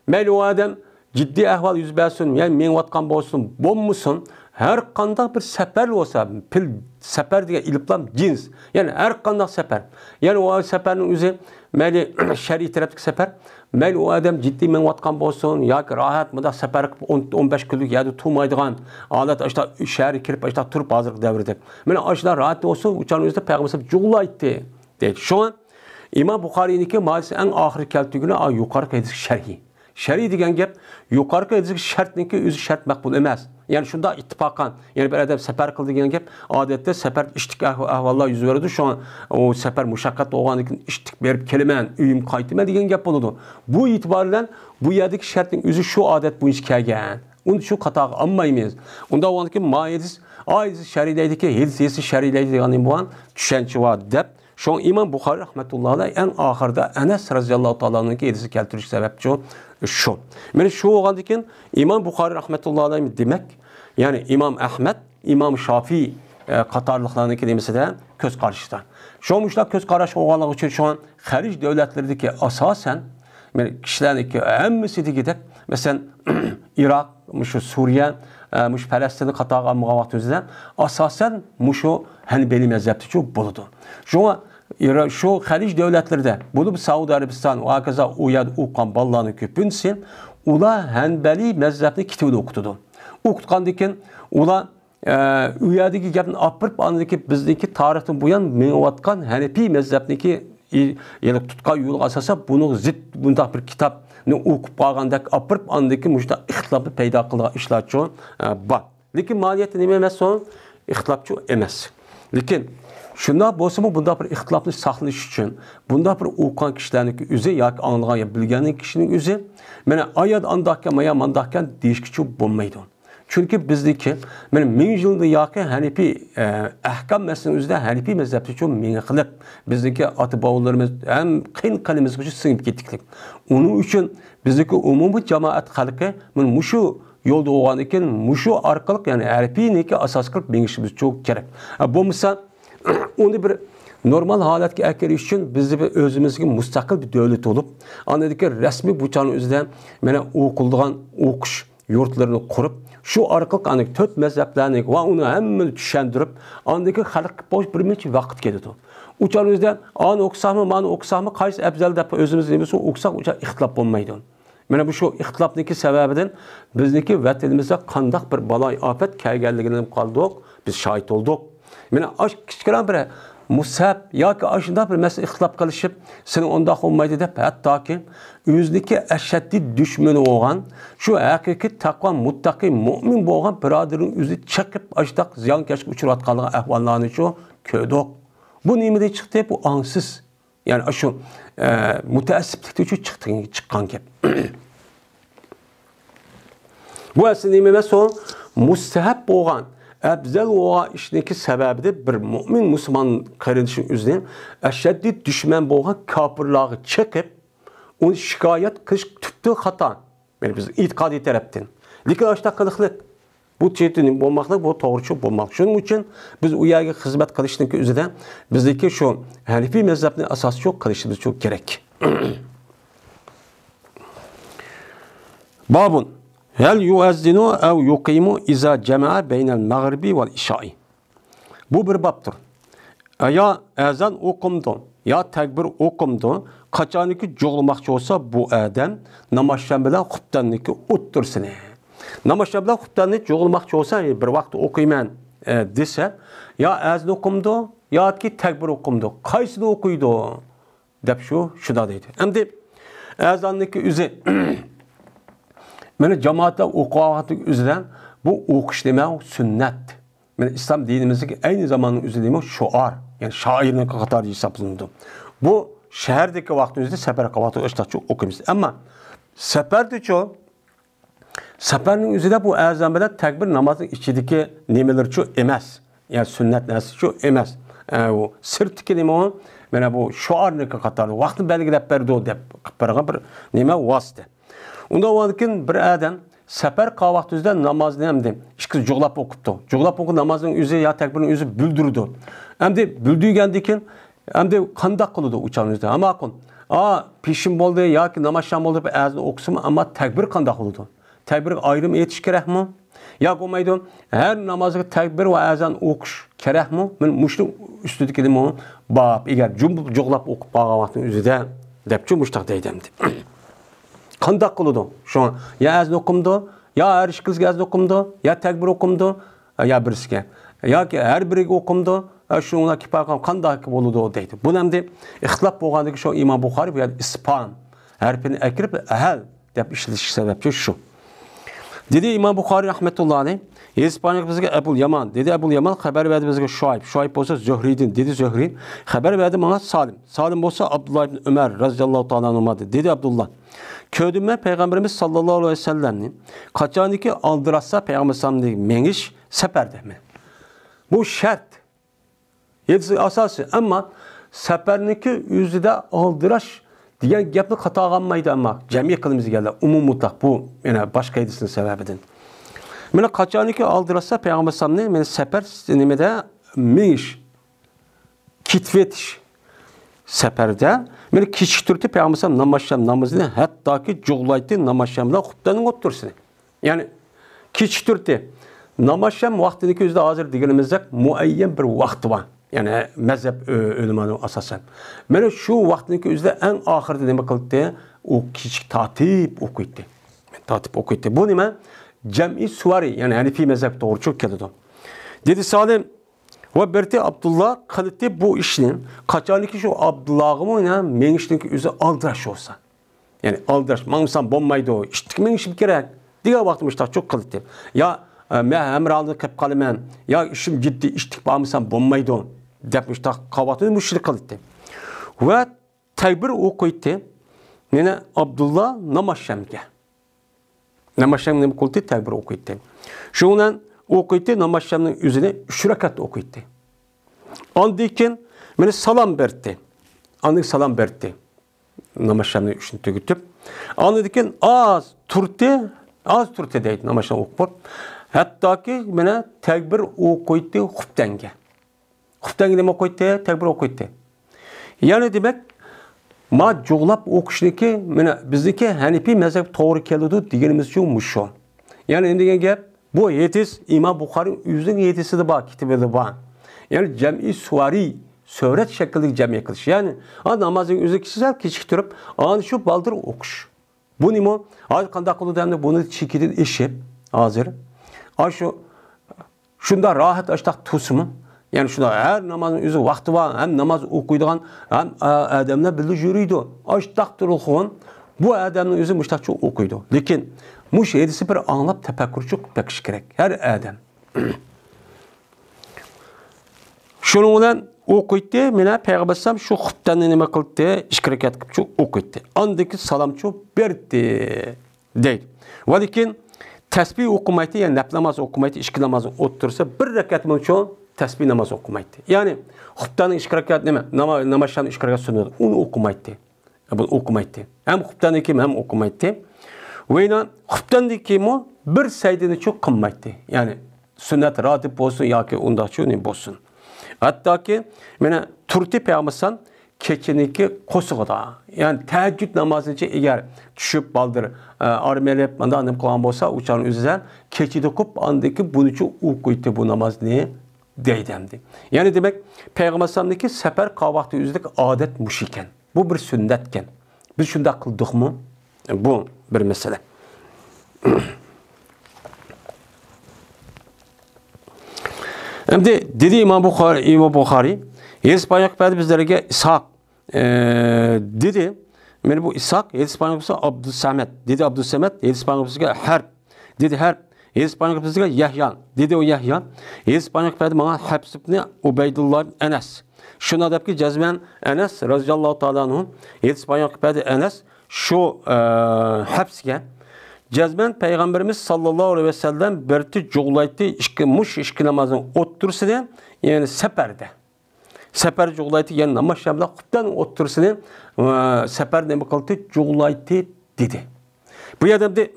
Mayli o adam ciddi ahval yuz bersin, yani men vatkan bo'lsin, bo'lmasin, her qandaq bir safar olsa, pil safar degan iliplam cins. Yani her qandaq safar. Yani o safarning o'zi mayli şer'i tarafdagi safar, mayli o adam ciddi men vatkan bo'lsin, yoki rahat mudaq safar 15 kunlik yoki turmaydigan holat ashta shahar kirib ashta turib hozirgi davrda. Mana ashlar rahat olsa, uchan o'zida payg'ambar jug'laydi deydi. Shuna İmam Buxoriyniki ma'lisi eng oxiri keltirgani yuqori hadis sharhi. Sharhi degan gap yuqori hadis shartniki o'zi shart maqbul emas. Yani şunda ittifaqan, yani bir adam safar qildi degan gap, odatda safar ishtik ahvollar yuz beradi. Şu an o safar mushaqqat bo'lgandan keyin ishtik berib kelaman, uyim qaytma degan gap bo'ladi. Bu e'tibor bilan bu yerdagi shartning o'zi shu odat bo'yicha kelgan. Uni shu qatog'i olmaymiz. Unda o'g'andan keyin ma'idis, oyis sharilaydiki, hadisi sharilaydi degan bo'lgan tushuncha bor deb şu İmam Buxoriy rahmetullah alayhi en ahirda Enes radıyallahu ta'ala'nın hadisi keltiriş sebepçi şu. Meni şu olgandan keyin İmam Buxoriy rahmetullah alayhi demek, yani İmam Ahmed, İmam Şafii qatorliqlarniki demasida ko'z qarashdan. Şu muşlar ko'z qarash olganligi uchun şu an xarij davlatlaridagi asosan men kishilarniki hammasidagidek, mesela Irak, şu Suriye, mush Falastin qatorga olmagan vaqt o'zida asosan mushu Hanbali mazhabda chu bo'ladi. Şu xarij davlatlarida, bo'lib Saudiya Arabiston va hokazo u yerda o'qigan bolalarning ko'pincha ular Hanbali mazhabni kitobda o'qitadi. O'qitgandan keyin ular u yerdagi gapni olib andiki bizniki tarixdan buyon menayotgan Hanafi mazhabniki yani tutgan yo'lga asosan buni zid bunday bir kitobni o'qib qolgandek olib andiki mushta ixtilofni paydo qilgan ishlarchi bor. Lekin maliyati nima emas, so'ng ixtilofchi emas. Lekin şunda bo'lsa-mu bunda bir ixtilofni saqlash uchun, bunda bir o'qigan kishilarning o'zi yoki anglagan ya bilgan kishining o'zi mana oyat andaqqa maya mandaqqa deyishkichi bo'lmaydi. Chunki bizniki mana 1000 yilda yoki Hanifi ahkam masalasi o'zida Hanifi mazhabda uchun menga qilib bizniki ota-bobolarimiz ham qiyin qalimizga singib ketdik. Uning uchun bizniki umumiy jamoat xalqi mana mushu yo'lda o'g'an ekan, mushu orqali yani Hanifiniki asos qilib mengishimiz çok kerak. Bo'lmasa onu bir normal holatga akirish uchun bizni bir o'zimizga mustaqil bir davlat bo'lib, anadagi rasmiy buchani o'zidan mana o'qildigan o'qish yurtlarini qurib, shu orqali ana 4 mazhablarni va uni hammani tushuntirib, andagi xalq bosh bir necha vaqt ketadi. Uchan o'zidan ani o'qsaqmi, mana o'qsaqmi, qaysi afzal deb o'zimiz nima o'qsaq ucha ixtilof bo'lmaydi. Mana bu shu ixtilofniki sababidan bizniki vatanimizda qandaq bir baloy ofat kelganligini qoldik, biz shohid bo'ldik. Mana aş kichkina bir musab yoki ashunda bir masala ixtilof qilishib, seni undoq olmaydi deb hattoki o'zniki ashaddiy dushmani bo'lgan, shu haqiqiy taqvo muttaqi mu'min bo'lgan birodarning o'zi chiqib ashdaq ziyonkashga uchrayotganligi ahvollarni shu ko'rdik. Bu nimadan chiqdi? Bu angsiz. Yani shu mutaassiblikdan chiqqan gap. Bu aslında nima emas, o mustahab bo'lgan afzal va ishniki sababida bir mu'min musulmon qarindishning o'zidan ashaddiy dushman bo'lgan kofirlarga chiqib, uni shikoyat qilish tubti xato. Yani biz e'tiqodiy tarafdan. Lekin ashta qiliqlik bu chetini bo'lmoqlik, bu to'g'ri bo'lmoq. Shuning uchun biz u yerga xizmat qilishning o'zidan bizdagi shu Hanifiy mazhabni asosi yo'q qilishimiz çok kerak. Babun hal yuazzinu ev yuqimu iza cema'a beynel mağribi vel işai. Bu bir babdır. Ya ezan okumdu, ya tekbir okumdu, kaçaniki joğlamakçı olsa bu adam namazşan bilen xubtanniki o'ttirsin. Namazşan bilen xubtanniki joğlamakçı olsa bir vaqt okuyman dese, ya ezan okumdu, ya ki tekbir okumdu, qaysini okuydu deb şuda deydi. Endi ezanniki o'zi Meni cemaatda o'qiyotgan o'zidan bu o'qish demak sunnat. Meni islom dinimizdagi ayni zamonning o'zida demak shuar, ya'ni shoirning qatori hisoblanadi. Bu şeherdeki vaktimizde sefer kavvatı ıştaçı okuyumuz. Ama seferde çoğu seferin üzerinde bu azamede tekbir namazın içindeki nimeler çoğu emez. Yani sünnet nesi çoğu emez. O sırtki nime o. Bana bu şuar ne kadar vakti belgilep berdi o dep. Bir nime vasıta. Onda o vakitin bir adam sefer kavvatımızda namaz nemdi. İşte joglap okuptu. Joglap oku namazın üzü ya tekbirin üzü büldürdü. Hem de büldüğügendikin hem de kandak kılıdı uçağın üzerinde. Ama akın. Pişim oldu ya ki namaz şam oldu ağzını okusun ama tekbir kandak kılıdı. Tekbir ayrım etiş gerek mi? Ya olmaydı. Her namazı tekbir ve azan okuş gerek mi? Ben muşlu üstüdeki dedim o. Bab, eğer cumhur joglap okup bağa vaktin üzerinde depçu muştak deydemdi. Kandak kılıdı. Şu an ya azan okumdu, ya her işkız azan okumdu, ya tekbir okumdu, ya birisi. Ya ki her biri okumdu. Şuna kiparkan kandak boludu o deydi. Bu nemdi ihtilaf bolğandaki şu İmam Buxari bu ispan harfini ekirip ehel dep işletiş sebepçi şu. Dedi İmam Buxari rahmetullahi aleyh. İspanyol bizge Ebul Yaman. Dedi Ebul Yaman haber verdi bizge Şuayb. Şuayb olsa Zühri'din. Dedi Zühri. Haber verdi bana Salim. Salim olsa Abdullah ibn Ömer radıyallahu ta'ala anhuma dedi Abdullah. Köydüme Peygamberimiz sallallahu aleyhi ve sellem'nin kaçaniki aldırasa Peygamber sallallahu mengiş seperde mi? Bu şart. Yedisi asası ama seperniki yüzde aldıraş diyen gapni hata almaydı ama cemiyet kılımızı geldi. Umum mutlak bu yani başka yedisinin sebebidir. Mene kaçaniki aldırasa Peygamber sallallahu aleyhi seper sisteminde miş kitvetiş seperde mene kiçiktirdi Peygamber sallallahu namaşam namazını hatta ki joğlaydı namaşamda huttanın otursun. Yani kiçiktirdi. Namaşam vaktindeki yüzde hazır diyelimizde muayyen bir vakti var. Yani mezhep ölümünü asasen. Mene şu vaktindeki yüzde en ahirde demek kıldı o küçük tatip okuydu. Tatip okuydu. Bu nime? Cem'i suvari yani Hanefi mezhep doğru çok keldi. Dedi Salim ve berti Abdullah kılıttı bu işinin kaçaniki şu Abdullah'ımı ne menişteki yüzde aldıraş olsa. Yani aldıraş. Manısan bombaydı o. İşte menişim gerek. Diğer vaktimiz daha çok kılıttı. Ya emralını kep kalımen ya işim ciddi iştik bağımısan bombaydı o. Depmiş ta kavatını müşrik kılıttı. Ve tekbir okuydu. Yine Abdullah namaşşemge. Namaşşemge ne kıldı? Tekbir okuydu. Şundan okuydu namaşşemgenin üzerine 3 rekat okuydu. Andikin beni salam verdi. Andik salam verdi. Namaşşemgenin üçünü tükütüp. Andikin az turti deydi namaşşemge okuyup. Hatta ki bana tekbir okuydu huptenge. Huptenge demek okuydu, tekbir okuydu. Yani demek ma joğlap okuşniki bizdeki Hanefi mezhep doğru keldi diyenimiz yokmuş şu. Yani ne gap bu yetis İmam Buxari yüzün yetisi de var, kitabı da var. Yani cem'i suvari söhret şekilde cem'i kılış. Yani namazın yüzü kişisel küçüktirip an şu baldır okuş. Bu nimo az kandak kıldı hem de bunu çekidin eşip hazır. Şunda rahat açtak tusumu. Yani şunda her namazın yüzü vakti var. Hem namaz okuyduğun hem adamlar bildi jürüydü. Açtak durulğun bu adamın yüzü müştakçı okuydu. Lakin muş edisi bir anlap tefekkürçük pekiş gerek. Her adam. Şununla okuydu. Mene Peygamber şu huttanı nime kıldı. İşkireket kıpçı okuydu. Andaki salamçı berdi. Değil. Lakin tesbih okumaydı. Yani nefl namazı okumaydı. İşki namazı otursa bir rekat mıçı tesbih namazı okumaydı. Yani huttanın işkireket neme? Namaşanın işkireket sunuyordu. Onu okumaydı. Bunu okumaydı. Hem huttanı kim hem okumaydı. Ve yine huttanı kim o? Bir seydini çok kımmaydı. Yani sünnet ratip olsun ya ki onda şu ne olsun. Hatta ki mene turti peygambersan keçiniki kosuğda. Yani teheccüd namazı için eğer düşüp baldır armelep manda annem kılan bolsa uçağın üzerine keçi dokup andaki bunu çok okuydu bu namaz ne deydemdi. Yani demek peygambersan'daki sefer kavakti yüzlük adet muşiken. Bu bir sünnetken. Biz şunda kıldık mı? Bu bir mesele. Şimdi dedi İmam Buxari İspanyol peydi bizlerge İshak dedi. Yani bu İshak İspanyol Abdüssamet dedi Abdüssamet İspanyol Harp dedi Harp İspanyol bizga Yahya dedi o Yahya. İspanyol payda bana Habs ibn Ubeydullah Enes. Şuna dep ki cezmen Enes radıyallahu taala anhu. İspanyol payda Enes şu Habsga cezmen Peygamberimiz sallallahu aleyhi ve sellem berti joğlaytı işki namazın otursida yani seferde. Sefer joğlaytı yani namaz şamda kuptan otursida sefer ne kıldı joğlaytı dedi. Bu yerdemde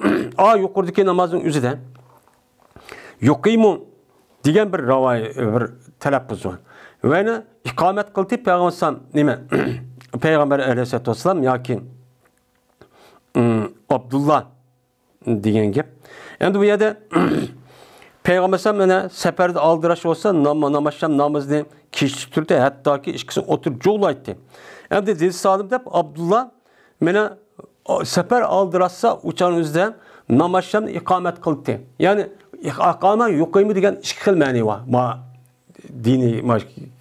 yukarıdaki namazın üzerinde yuqimu degan bir ravay bir talaffuz var. Ve ne ikamet kıldı Peygamber nime Peygamber Aleyhisselatü Vesselam yoki Abdullah degan gap. Endi bu yerda Peygamber mana seferde aldıraş olsa namazşam namazını kechiktirdi, hattoki ikkisini o'tirib jo'g'laydi. Endi dedi salim deb Abdullah mana sefer aldırasa uçan üzerinde namazşam ikamet kıldı. Yani ikama yuqaymi degan ikki xil ma'ni var. Ma dini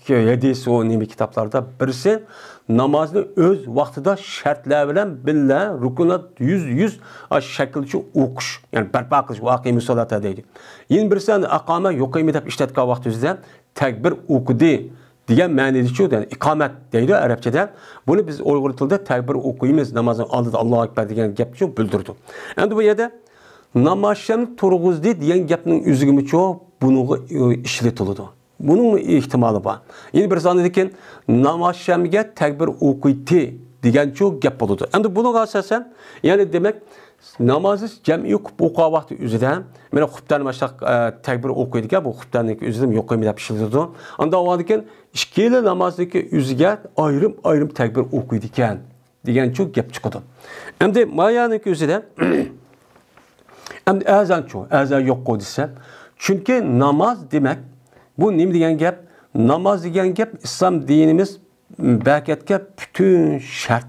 hadis o nimi kitaplarda birisi namozni o'z vaqtida shartlar bilan billa rukunat 100 shaklcha o'qish, ya'ni barpo qilish voqea solat deydi. Yana birisi aqama yuqaymi deb ishlatgan vaqtingizda takbir o'qidi degan ma'nida ya'ni iqomat deydi arabchada. Buni biz Uyg'ur tilida takbir o'qiymiz namozning oldida Allohu akbar degan gapni bildirdi. Endi bu yerda namozni turg'izdi degan gapning o'ziga buni ishlatiladi. Bunun ihtimali var. Yine bir zannedikin namazşamga takbir o'qiydi degan gap bo'ladi. Endi buni asosan yani demek namazı jam'i o'qigan vaqti o'zida mana xubdan mashaq takbir o'qiydigan bu xubdanning o'zida yo'qmi deb ishlatadi. Unda o'qigan ikkala namozniki o'ziga ayrim takbir o'qiydi ekan degan gap chiqadi. Endi mayaniki o'zida endi azan yo'q desa, chunki namoz demek bu nima degan gap? Namoz degan gap islom dinimiz bakatga bütün shart,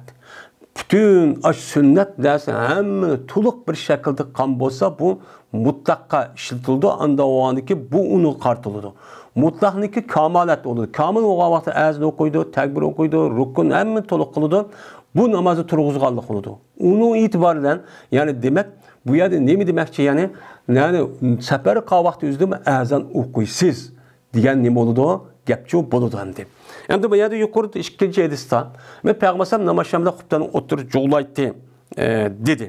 bütün sünnet dersi hammani to'liq bir shaklda qilgan bo'lsa, bu mutlaqqa ishlatildi. Anda o'g'andiki bu uni qartiladi. Mutlaqniki kamolat bo'ladi. Kamil o'g'an vaqti azn o'qiydi, takbir o'qiydi, rukun hammani to'liq qiladi. Bu namozni turg'izganlik bo'ladi. Uning e'tiboridan, ya'ni demak bu yerda nima demakchi? Ya'ni safar qilgan vaqti o'zida azan o'qiysiz degan nima bo'ladi? Gapchi bo'ladi endi. Endi bu yerda yuqorida ikkinchi hadisda men Peygamber namazşamda xubdan o'tirib jo'g'laydi dedi.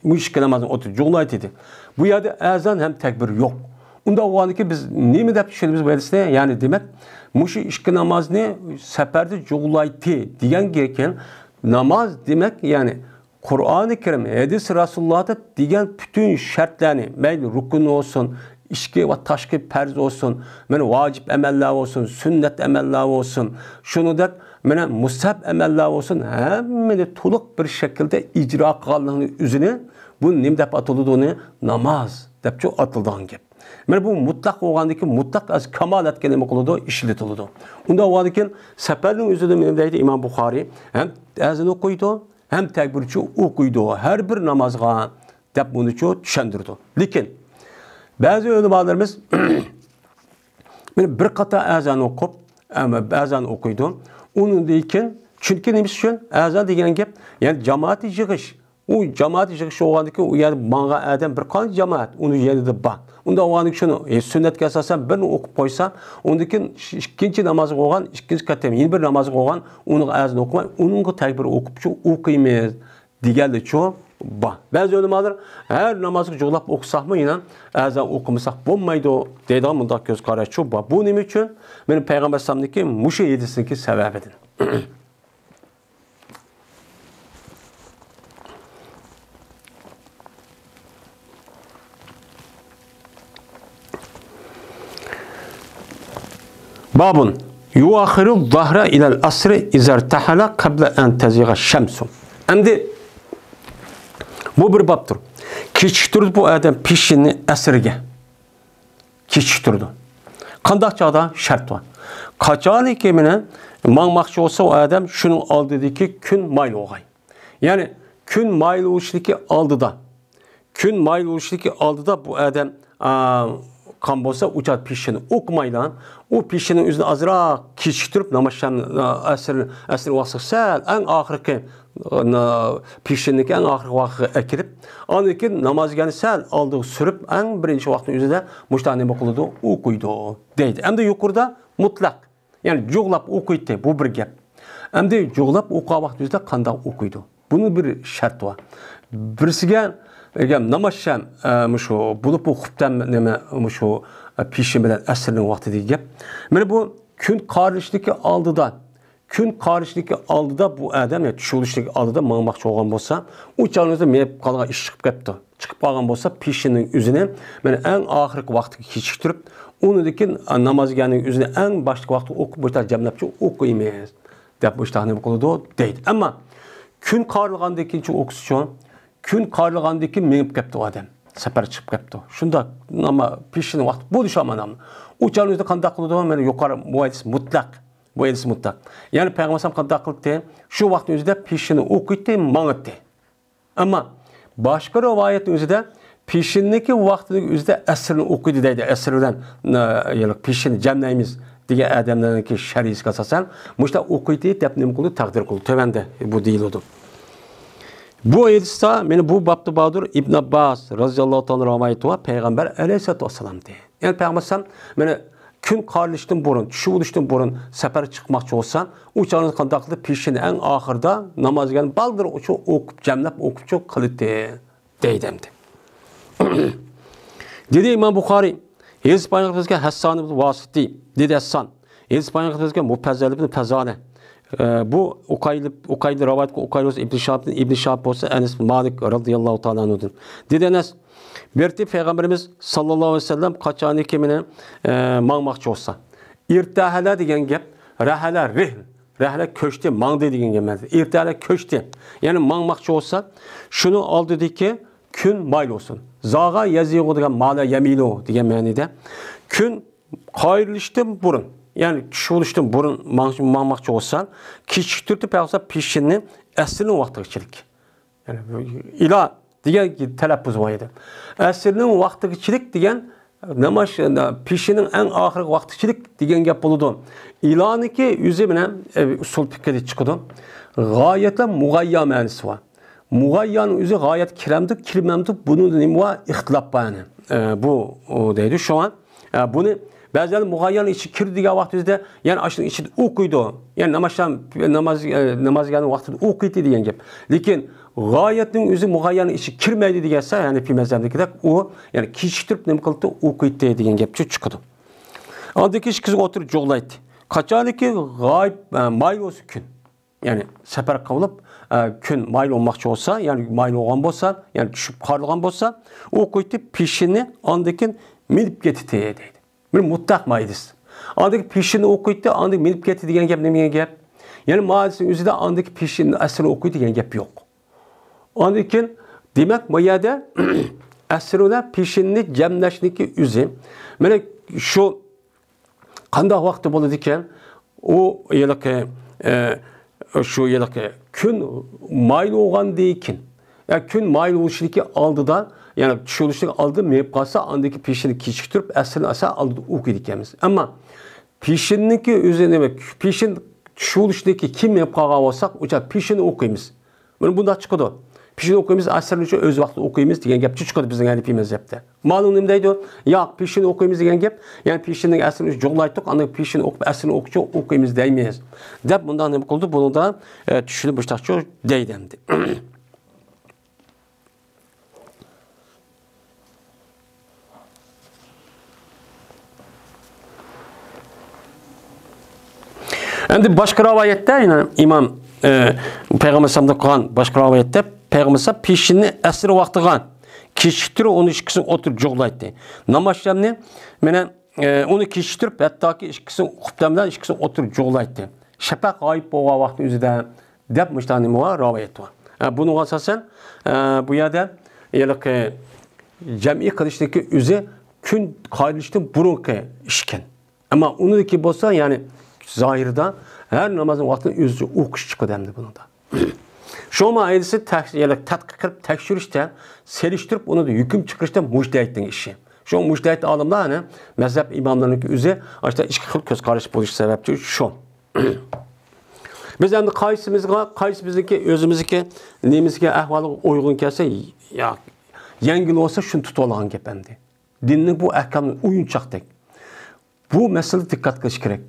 Bu ikki namozni o'tirib jo'g'laydi dedi. Bu yerda azan ham takbir yo'q. Unda o'g'aniki biz nima deb tushunamiz bu hadisda? Ya'ni demak, mushu ikki namozni safarda jo'g'laydi degan ekan, namoz demak, ya'ni Qur'oni Karim, hadis Rasulullohda degan bütün shartlarni, mayli rukun olsun, ishki va tashqi farz olsun, mana vacib amallar olsun, sünnet amallar olsun, shuningdek mana mustahab amallar olsun, hammani to'liq bir shaklda ijro qilganligini o'zini bu nima deb ataladi? Namoz deb atilgan gap. Mana bu mutlaq bo'lgandiki, mutlaq az kamolatga nima qiladi? Ishlatiladi. Unda bo'lganki, safarning o'zida nima deydi Imom Buxoriy? Ham azan o'qiydi, hem takbirchi o'qiydi. Har bir namozga deb buni tushundirdi. Lekin bazı ulamolarimiz bir qator azan o'qib, azan o'qiydi. Undan chunki nima uchun azan degan gap, ya'ni jamoat yig'ish. U jamoat yig'ish o'g'andiki, u yer manga adam bir qancha jamoat uni yerida bor. Unda o'g'andiki shuni sunnatga asosan birini o'qib qo'ysa, undan ikkinchi namoz o'qigan, ikkinchi qatam yana bir namoz o'qigan, uni azan o'qimay, uningga takbir o'qib o'qiymiz deganlar bor. Bazı ulamolar her namazı jo'lab o'qisaqmi, yana azan o'qimasak bo'lmaydi deydigan bunday ko'z qarash bor. Bu nima uchun? Meni Payg'ambar sallamniki mushu hadisiniki sababidir. Babun yuakhiru zahra ilal asri izartahala qabla an taziga şemsu. Endi bu bir babdır. Kechiktirdi bu adam peshini asrga. Kechiktirdi. Qanday chog'da shart bor. Qachoniki meni mangmoqchi bo'lsa o adam shuning oldidagi kun mayl o'g'ay. Ya'ni kun mayl o'shligi oldida. Kun mayl o'shligi oldida bu adam kan bolsa uçat pişini okumaydan o pişinin üzerine azra kişiktirip namazşan asr vaqti sal en ahirki pişinlik en ahirki vaqti ekirip aniki namazgani sal aldığı sürüp en birinci vaqtin üzerinde muştani bakıldı okuydu deydi. Hem de yukarıda mutlak yani joğlap okuydu bu bir gap. Hem de joğlap okuğa vaqti üzerinde kanda okuydu. Bunun bir şart var. Birisiga namazşan şu bulup okuptan neme şu pişin bilen asrning vaqti deyip. Mana bu kun qarishlikka aldıda bu adam ya tushulishlik aldıda mangmoqchi bo'lgan bo'lsa, u chog'ingizda menib qolgan ish chiqib ketdi. Chiqib qolgan bo'lsa, pishining o'zini mana eng oxirgi vaqtga kechiktirib, unidan namozganing o'zini eng boshqa vaqtda o'qib bo'shlar jamlabchi o'qiymiz deb bo'shlarni qiladi deydi. Ammo kun qarilgandan keyin o'qish uchun kun qarilgandan keyin menib ketdi odam. Safar chiqib ketdi. Shunda nima pishining vaqti bo'lishi amanam. U chog'ingizda qanday qiladi? Mana yuqori muaytis mutlaq. Bu edisi mutlak. Yani Peygamber kadar kıldı. Şu vaktin özünde pişini okuydu, mağıttı. Ama başka rivayetin özünde pişindeki vaktinin özünde esrini okuydu deydi. Esriden pişini cemleyimiz diye adamların ki şerisi kasasan. Muşta okuydu deyip ne kıldı? Takdir kıldı. Tövende bu değil oldu. Bu edisi beni bu babda Bahadır İbn Abbas razıyallahu anh rivayeti var. Peygamber aleyhissalatu vesselam diye. Yani Peygamber beni kun qarilishdan burun, tushuvishdan burun safar chiqmoqchi bo'lsan, u chog'ingiz qanday qilib peshini eng oxirida namozga baldir uchun o'qib, jamlab o'qibchi qildi deydi. Dedi İmam Buxoriy, Hizpaniyatga Hassan ibn Vasiti, dedi Hassan. Hizpaniyatga Mufazzal ibn Fazane. Bu Ukayli rivayet Ukayli İbn Şahab olsa Enes bin Malik radıyallahu ta'ala anhu'dur. Dedi Enes Berti Peygamberimiz sallallahu aleyhi ve sellem kaçani kimine mağmakçı olsa. İrtahala degen gep, rahala rihl. Rahala köşte, mağdı degen gelmedi. İrtahala köşte. Yani mağmakçı olsa, şunu aldı dedi ki, kün mayl olsun. Zaga yazıyor degen mala yemilo degen manide. Kün kayrılıştım burun. Yani şuluştum burun mağmakçı olsan, kişiktirdi peygamber pişini eslinin vaktiçilik. Yani ila diye telaffuz var idi. Əsrinin vaxtıçilik degan namaz pişinin en ahirgi vaxtıçilik degan gap bo'ladi. İlaniki yüzü bilan usul fikrida chiqadi. G'oyatla mug'ayya ma'nosi bor. Mug'ayyanın yüzü g'oyat kiramdi, kirmamdi. Bunun nima bor? İxtilof bor. Bu deydi şu an. Bunu Bəzən muğayyan içi kir degan vaqtda, yəni aşının içi o'qiydi. Yəni namazganın vaqtida o'qiydi degan gap. Lekin g'oyatning o'zi muğayyanın içi kirmaydi degansa, yəni fi mazhabdagidek u, yəni kechiktirib nima qildi? O'qiydi degan gap chiqadi. Andaki ish qiz o'tirib jo'g'laydi. Qachoniki g'oyib mayl o'zi kun. Yani safar qilib kun mayl olmoqchi bo'lsa, yani mayl olgan bo'lsa, yani tushib qolgan bo'lsa, o'qiydi peshini andakin minib ketdi deydi. Bir mutlak maydis. Andaki pişini okuydu, andaki minip getir diyen gap ne gap? Yani maalesef üzerinde andaki pişini asrını okuydu diyen gap yok. Andaki demek mayada asrına pişini cemleşniki üzü. Böyle şu kanda vakti buladı iken o yelake şu yelake gün maylı olan değilken. Yani gün maylı oluşliki aldı da yani tushulishlik aldı meyip qalsa andaki peshini kechiktirib aslini asa aldı o'qiydi ekanmiz. Ammo peshinniki o'zi demak, peshin tushulishlikka kim meyip qolgan bo'lsak, o'sha peshini o'qiymiz. Mana bunda chiqadi. Peshini o'qiymiz, asrni uchun o'z vaqtida o'qiymiz degan gap chiqadi bizning alifimiz gapda. Ma'lum nima deydi? Yo'q, peshini o'qiymiz degan gap, ya'ni peshinning aslini jo'g'laydik, andaki peshini o'qib aslini o'qiymiz deymiz. Deb bundan nima qildi? Bunda tushunib boshqacha deydi endi. Endi başka rivayette yine İmam Peygamber Sallallahu Qur'an başka rivayette Peygamber pişini esir vaktigan kişitir onu işkisini otur joğlaydı. Namazlarını mene onu kişitirip hatta ki işkisini kuptamdan işkisini otur joğlaydı. Şafak gayip boğa vakti üzerinde dep müştahane var rivayet var. Bunun asasen bu yerde yelek cem'i kılıştaki üzü gün kaydıştı burunki işken. Ama onu ki bolsa yani zahirda her namazın vaktini özü okuş çıkıyor demdi bunu da. Şoma ayeti tadqiq qilib tekshirishda, selishtirib uni da hukm chiqarishda mujtahidning ishi. Şu mujtahid olimlar hani mazhab imomlarining o'zi işte ikki xil ko'z qarash bo'lishi sababchi shu. Biz endi qaysi bizniki o'zimizniki nemizga ahvoliga uyg'un kelsa, ya yengil olsa shuni tutib olgan gap endi. Dinning bu ahkamni o'yinchoqdek. Bu masala diqqat qilish kerak.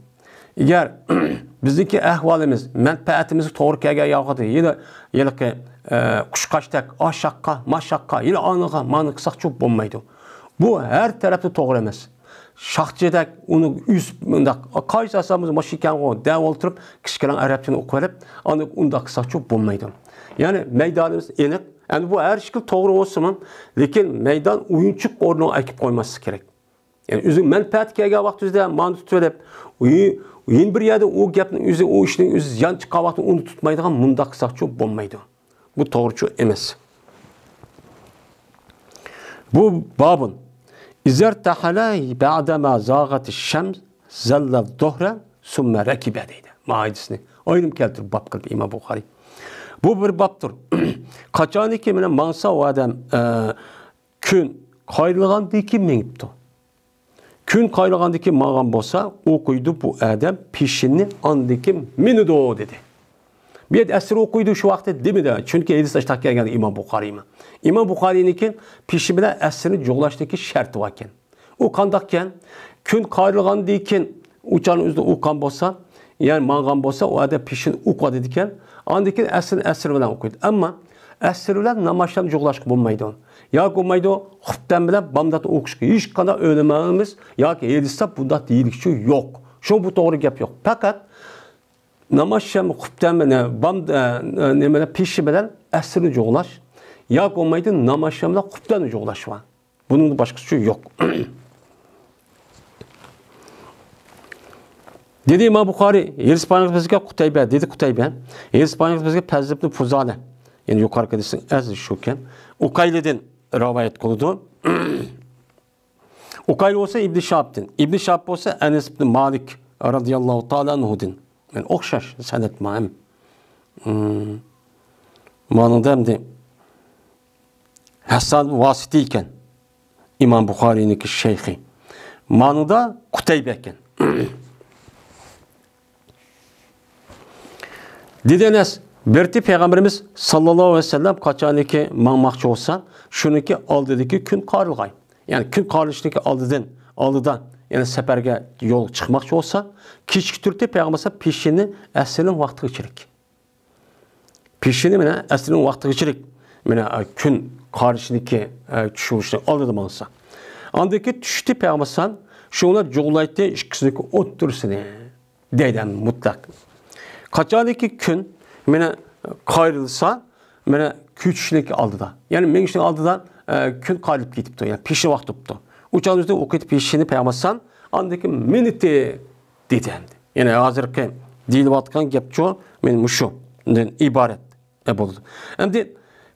Agar bizniki ahvolimiz, manfaatimizga to'g'ri kelgan yo'g'ida, yilqi qushqashdak, oshaqqa, mashaqqa, yil aniga, mani qilsak cho'p bo'lmaydi. Bu har tarafda to'g'ri emas. Şaxçıdak onu üz bunda qaysi asamız maşikango dev olturib kişkilan arabçını o'qib olib, onu unda qilsak cho'p bo'lmaydi. Ya'ni maydonimiz aniq. Endi bu har shikil to'g'ri bo'lsin, lekin maydon o'yinchiq o'rniga akib qo'ymaslik kerak. Yani o'zi manfaat kelgan vaqtida mani tutib olib, o'yin bir yerda u gapning o'zi, u ishning o'zi ziyon chiqqan vaqtda uni tutmaydigan munda qilsak cho'p bo'lmaydi. Bu to'g'ri emas. Bu babın İzer tahalay ba'dama zagati şems zalla zuhra summa rakiba deydi. Maidisini. Oyunum keltirib bab qilib İmam Buxoriy. Bu bir babdır. Qachoniki meni mansa o adam kun qayrılgandiki mengipti. Kun qayrılgandiki mağan bolsa o'qiydi bu adam pishini andiki minido dedi. Bir asr o'qiydi shu vaqtda demidi. Chunki hadis ashta kelgan İmam Buxoriymi. İmam Buxoriyniki pishi bilan asrni jo'g'lashdagi sharti bor ekan. U qandoq ekan? Kun qayrılgandan keyin uchan o'zida o'qgan bolsa, ya'ni mang'an bolsa, u adam pishini o'qadi ekan. Ondan keyin asr bilan o'qiydi. Ammo asr bilan namozdan jo'g'lashga bo'lmaydi. Yoki bo'lmaydi, xuftan bilan bomdat o'qishga hech qanday o'limamiz yoki hadisda bunda deyilishi yo'q. Shu bu to'g'ri gap yo'q. Faqat namazşam xuftan bilan nimada pishi bilan asrni jo'g'lash yoki bo'lmaydi namazşam bilan xuftanni jo'g'lash var. Bunun boshqasi yo'q. Dedi İmam Buxoriy, Hispaniya bizga Qutayba dedi Qutayba. Hispaniya bizga Fazl ibn Fuzala. Yani yuqorqi hadisin azli shu ekan. Uqaylidan rivoyat qildi. Uqayl bo'lsa Ibn Shabdan. Ibn Shab bo'lsa Anas ibn Malik radhiyallohu ta'ala anhudan. Yani o'xshash sanat ma'am. Manada hamda Hasan Vasiti ekan. İmam Buxoriyniki shayxi. Manada Qutayba ekan. Dedenes Berti Peygamberimiz sallallahu aleyhi ve sellem qachoniki mangmoqchi bo'lsa, shuniki oldidagi kun qarilg'ay. Yani kun qarilishiki oldidan yani safarga yo'l chiqmoqchi bo'lsa, kechki turda payg'ambar peshini asrning vaqtiga chirik. Peshini mana asrning vaqtiga chirik. Mana kun qarilishiki tushishni oldida bo'lsa. Andaki tushdi payg'ambar shuni jo'g'laydi ikkisini o'ttirsini deydi mutlaq. Qachoniki kun meni qayrilsa, meni kuchishlik oldida. Yani mengishlik oldidan kun qayrilib ketibdi. Yani peshi vaqt turibdi. Uchanizda o'qitib peshini payg'ambar andaki miniti dedi. Yani hozirgi deyilayotgan gapcho men mushudan iborat bo'ldi. Endi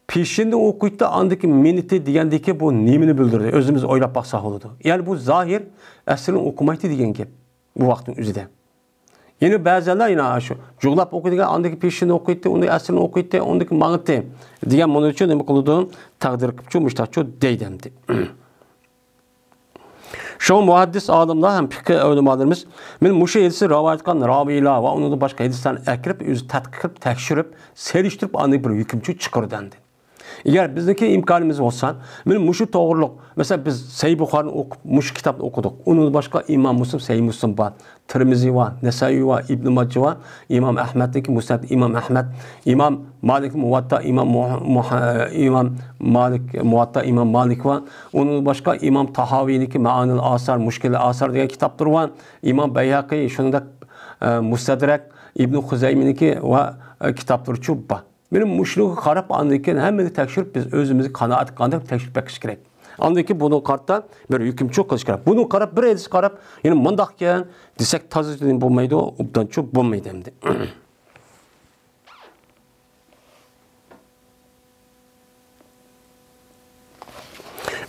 peshini o'qitdi andaki miniti degandiki bu nimani bildirdi? O'zimiz o'ylab baqsak bo'ladi. Yani bu zahir aslini o'qimaydi degan gap bu vaqtning o'zida. Yine bazılar yine şu jo'g'lab o'qiydigan andaki peshini o'qiydi, uni aslini o'qiydi, undaki ma'niti degan mana uchun nima qildim? Taqdir qilibchi, mushtaqchi deydi. Şu muhaddis olimlar ham fikr ulamolarimiz men mushu hadisni rivoyat qilgan raviylar va uni boshqa hadislarni akirib, o'zi tadqiq qilib, tekshirib, selishtirib, aniq bir hukmchi chiqardi. Eğer bizdeki imkanımız olsa, benim muşu doğruluk, mesela biz Sahih Buxori'ni o'qib, muşu kitapni o'qidik. Onun başka İmam Müslim, Sahih Müslim var, Tirmizi var, Nesai var, İbn Majah var, İmam Ahmed'deki Musnad İmam Ahmed, İmam Malik Muvatta, İmam Malik Muvatta, İmam Malik var. Onun başka İmam Tahavi'deki Ma'anil Asar, Muşkil Asar diye kitaplar var. İmam Beyhaqi, şunda Mustadrak, İbn Huzeymi'deki ve kitapları çok var. Benim muşluğu qarab andaki hemmeni tekşirip biz özümüzü kanaat qandaq tekşirip bakış gerek. Andaki bunu qarta bir hüküm çok qilish kerak. Bunu qarab bir hadis qarab, yani mundaq ekan desek tazidin bo'lmaydi, obdan çok bo'lmaydi endi.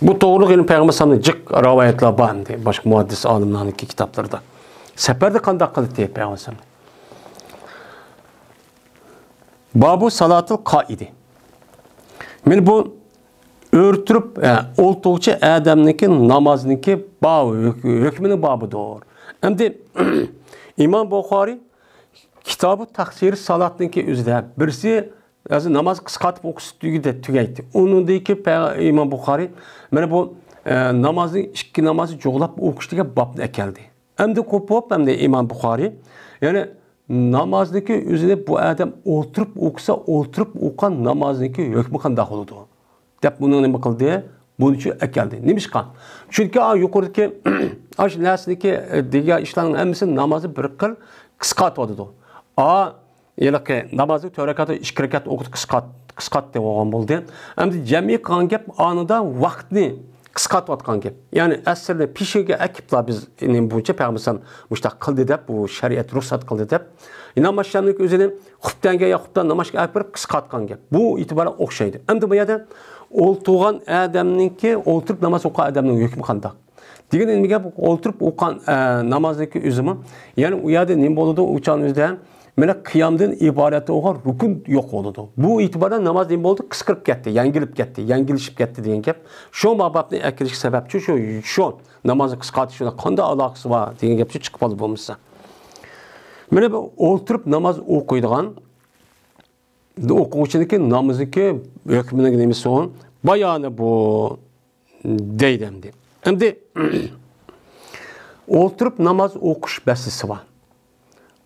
Bu to'g'ri yani Peygamber sallallahu aleyhi ve sellem rivoyatlar bor endi, boshqa muhaddis olimlarning kitoblarida. Safarda qanday qildi deb Peygamber sallallahu Babu salatul kaidi. Men bu örtürüp oltuğucu adamniki namazniki babı, hükmünün babıdır. Hem de İmam Bukhari kitabı taksiri salatniki üzerinde birisi namaz kıskatıp okusu tügeydi. Onundaki İmam Bukhari bana bu namazı, iki namazı çoğulap okuştuğu babını ekeldi. Hem de kopup hem de İmam Bukhari yani namazdaki üzerinde bu adam oturup okusa oturup okan namazdaki hükmü kan dahuludu. Dep bunun ne bakıldı? Bunun için ekeldi. Neymiş kan? Çünkü yukarıdaki aş nesindeki diğer işlerin hepsi namazı bir kıl kıskatıyordu. Yani ki namazı törekatı iki rekat okudu kıskat de olan buldu. Hem de cemi kan gep anında vaktini kıskatvatkan gep. Yani aslında pişirge ekipler biz bunca peygamber müştak kıldı dep bu şeriat ruhsat kıldı dep. Namazşanlık üzerine huptan ya huptan namazga akbar kıskatkan gep. Bu itibara okşaydı. Hem de bu yerden oltuğan adamınki oturup namaz oku adamın hükmü kandak. Diğer ilmiga oturup okan namazdaki üzümü yani uyada ne boludu uçan üzden mene kıyamdan ibareti oğar rukun yok oldu. Bu itibardan namaz ne oldu? Kıskırıp gitti, yengilip gitti, yengilişip gitti diyen gep. Şu mabapni ekiliş sebep şu namazı kıskatışına kanda alakası var diyen gep çıkıp alıp olmuşsa. Mene oturup namaz okuyduğun okuyucudaki namazıki hükmüne nemesi olan bayanı bu deydemdi. Hem de oturup namaz okuş besisi var.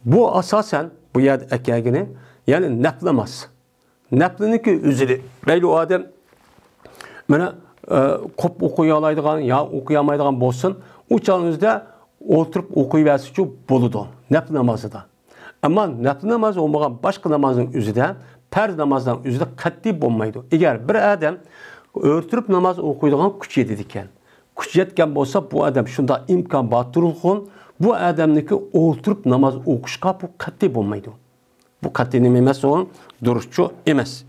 Bu asasen bu yerde ekegini yani nefl namaz. Nefliniki üzeri. Belli o adam bana kop okuyalaydıgan ya okuyamaydıgan bolsun. Uçağınızda oturup okuyuversi çok boludu. Nefl namazı da. Ama nefl namazı olmayan başka namazın üzerinde perz namazdan üzerinde katli bulmaydı. Eğer bir adam örtürüp namaz okuyduğun küçüğe dedikken. Küçüğetken bolsa bu adam şunda imkan batırılğın bu adamniki oturup namaz okuşka bu katli bulmaydı. Bu katli nemesi olan duruşçu emez.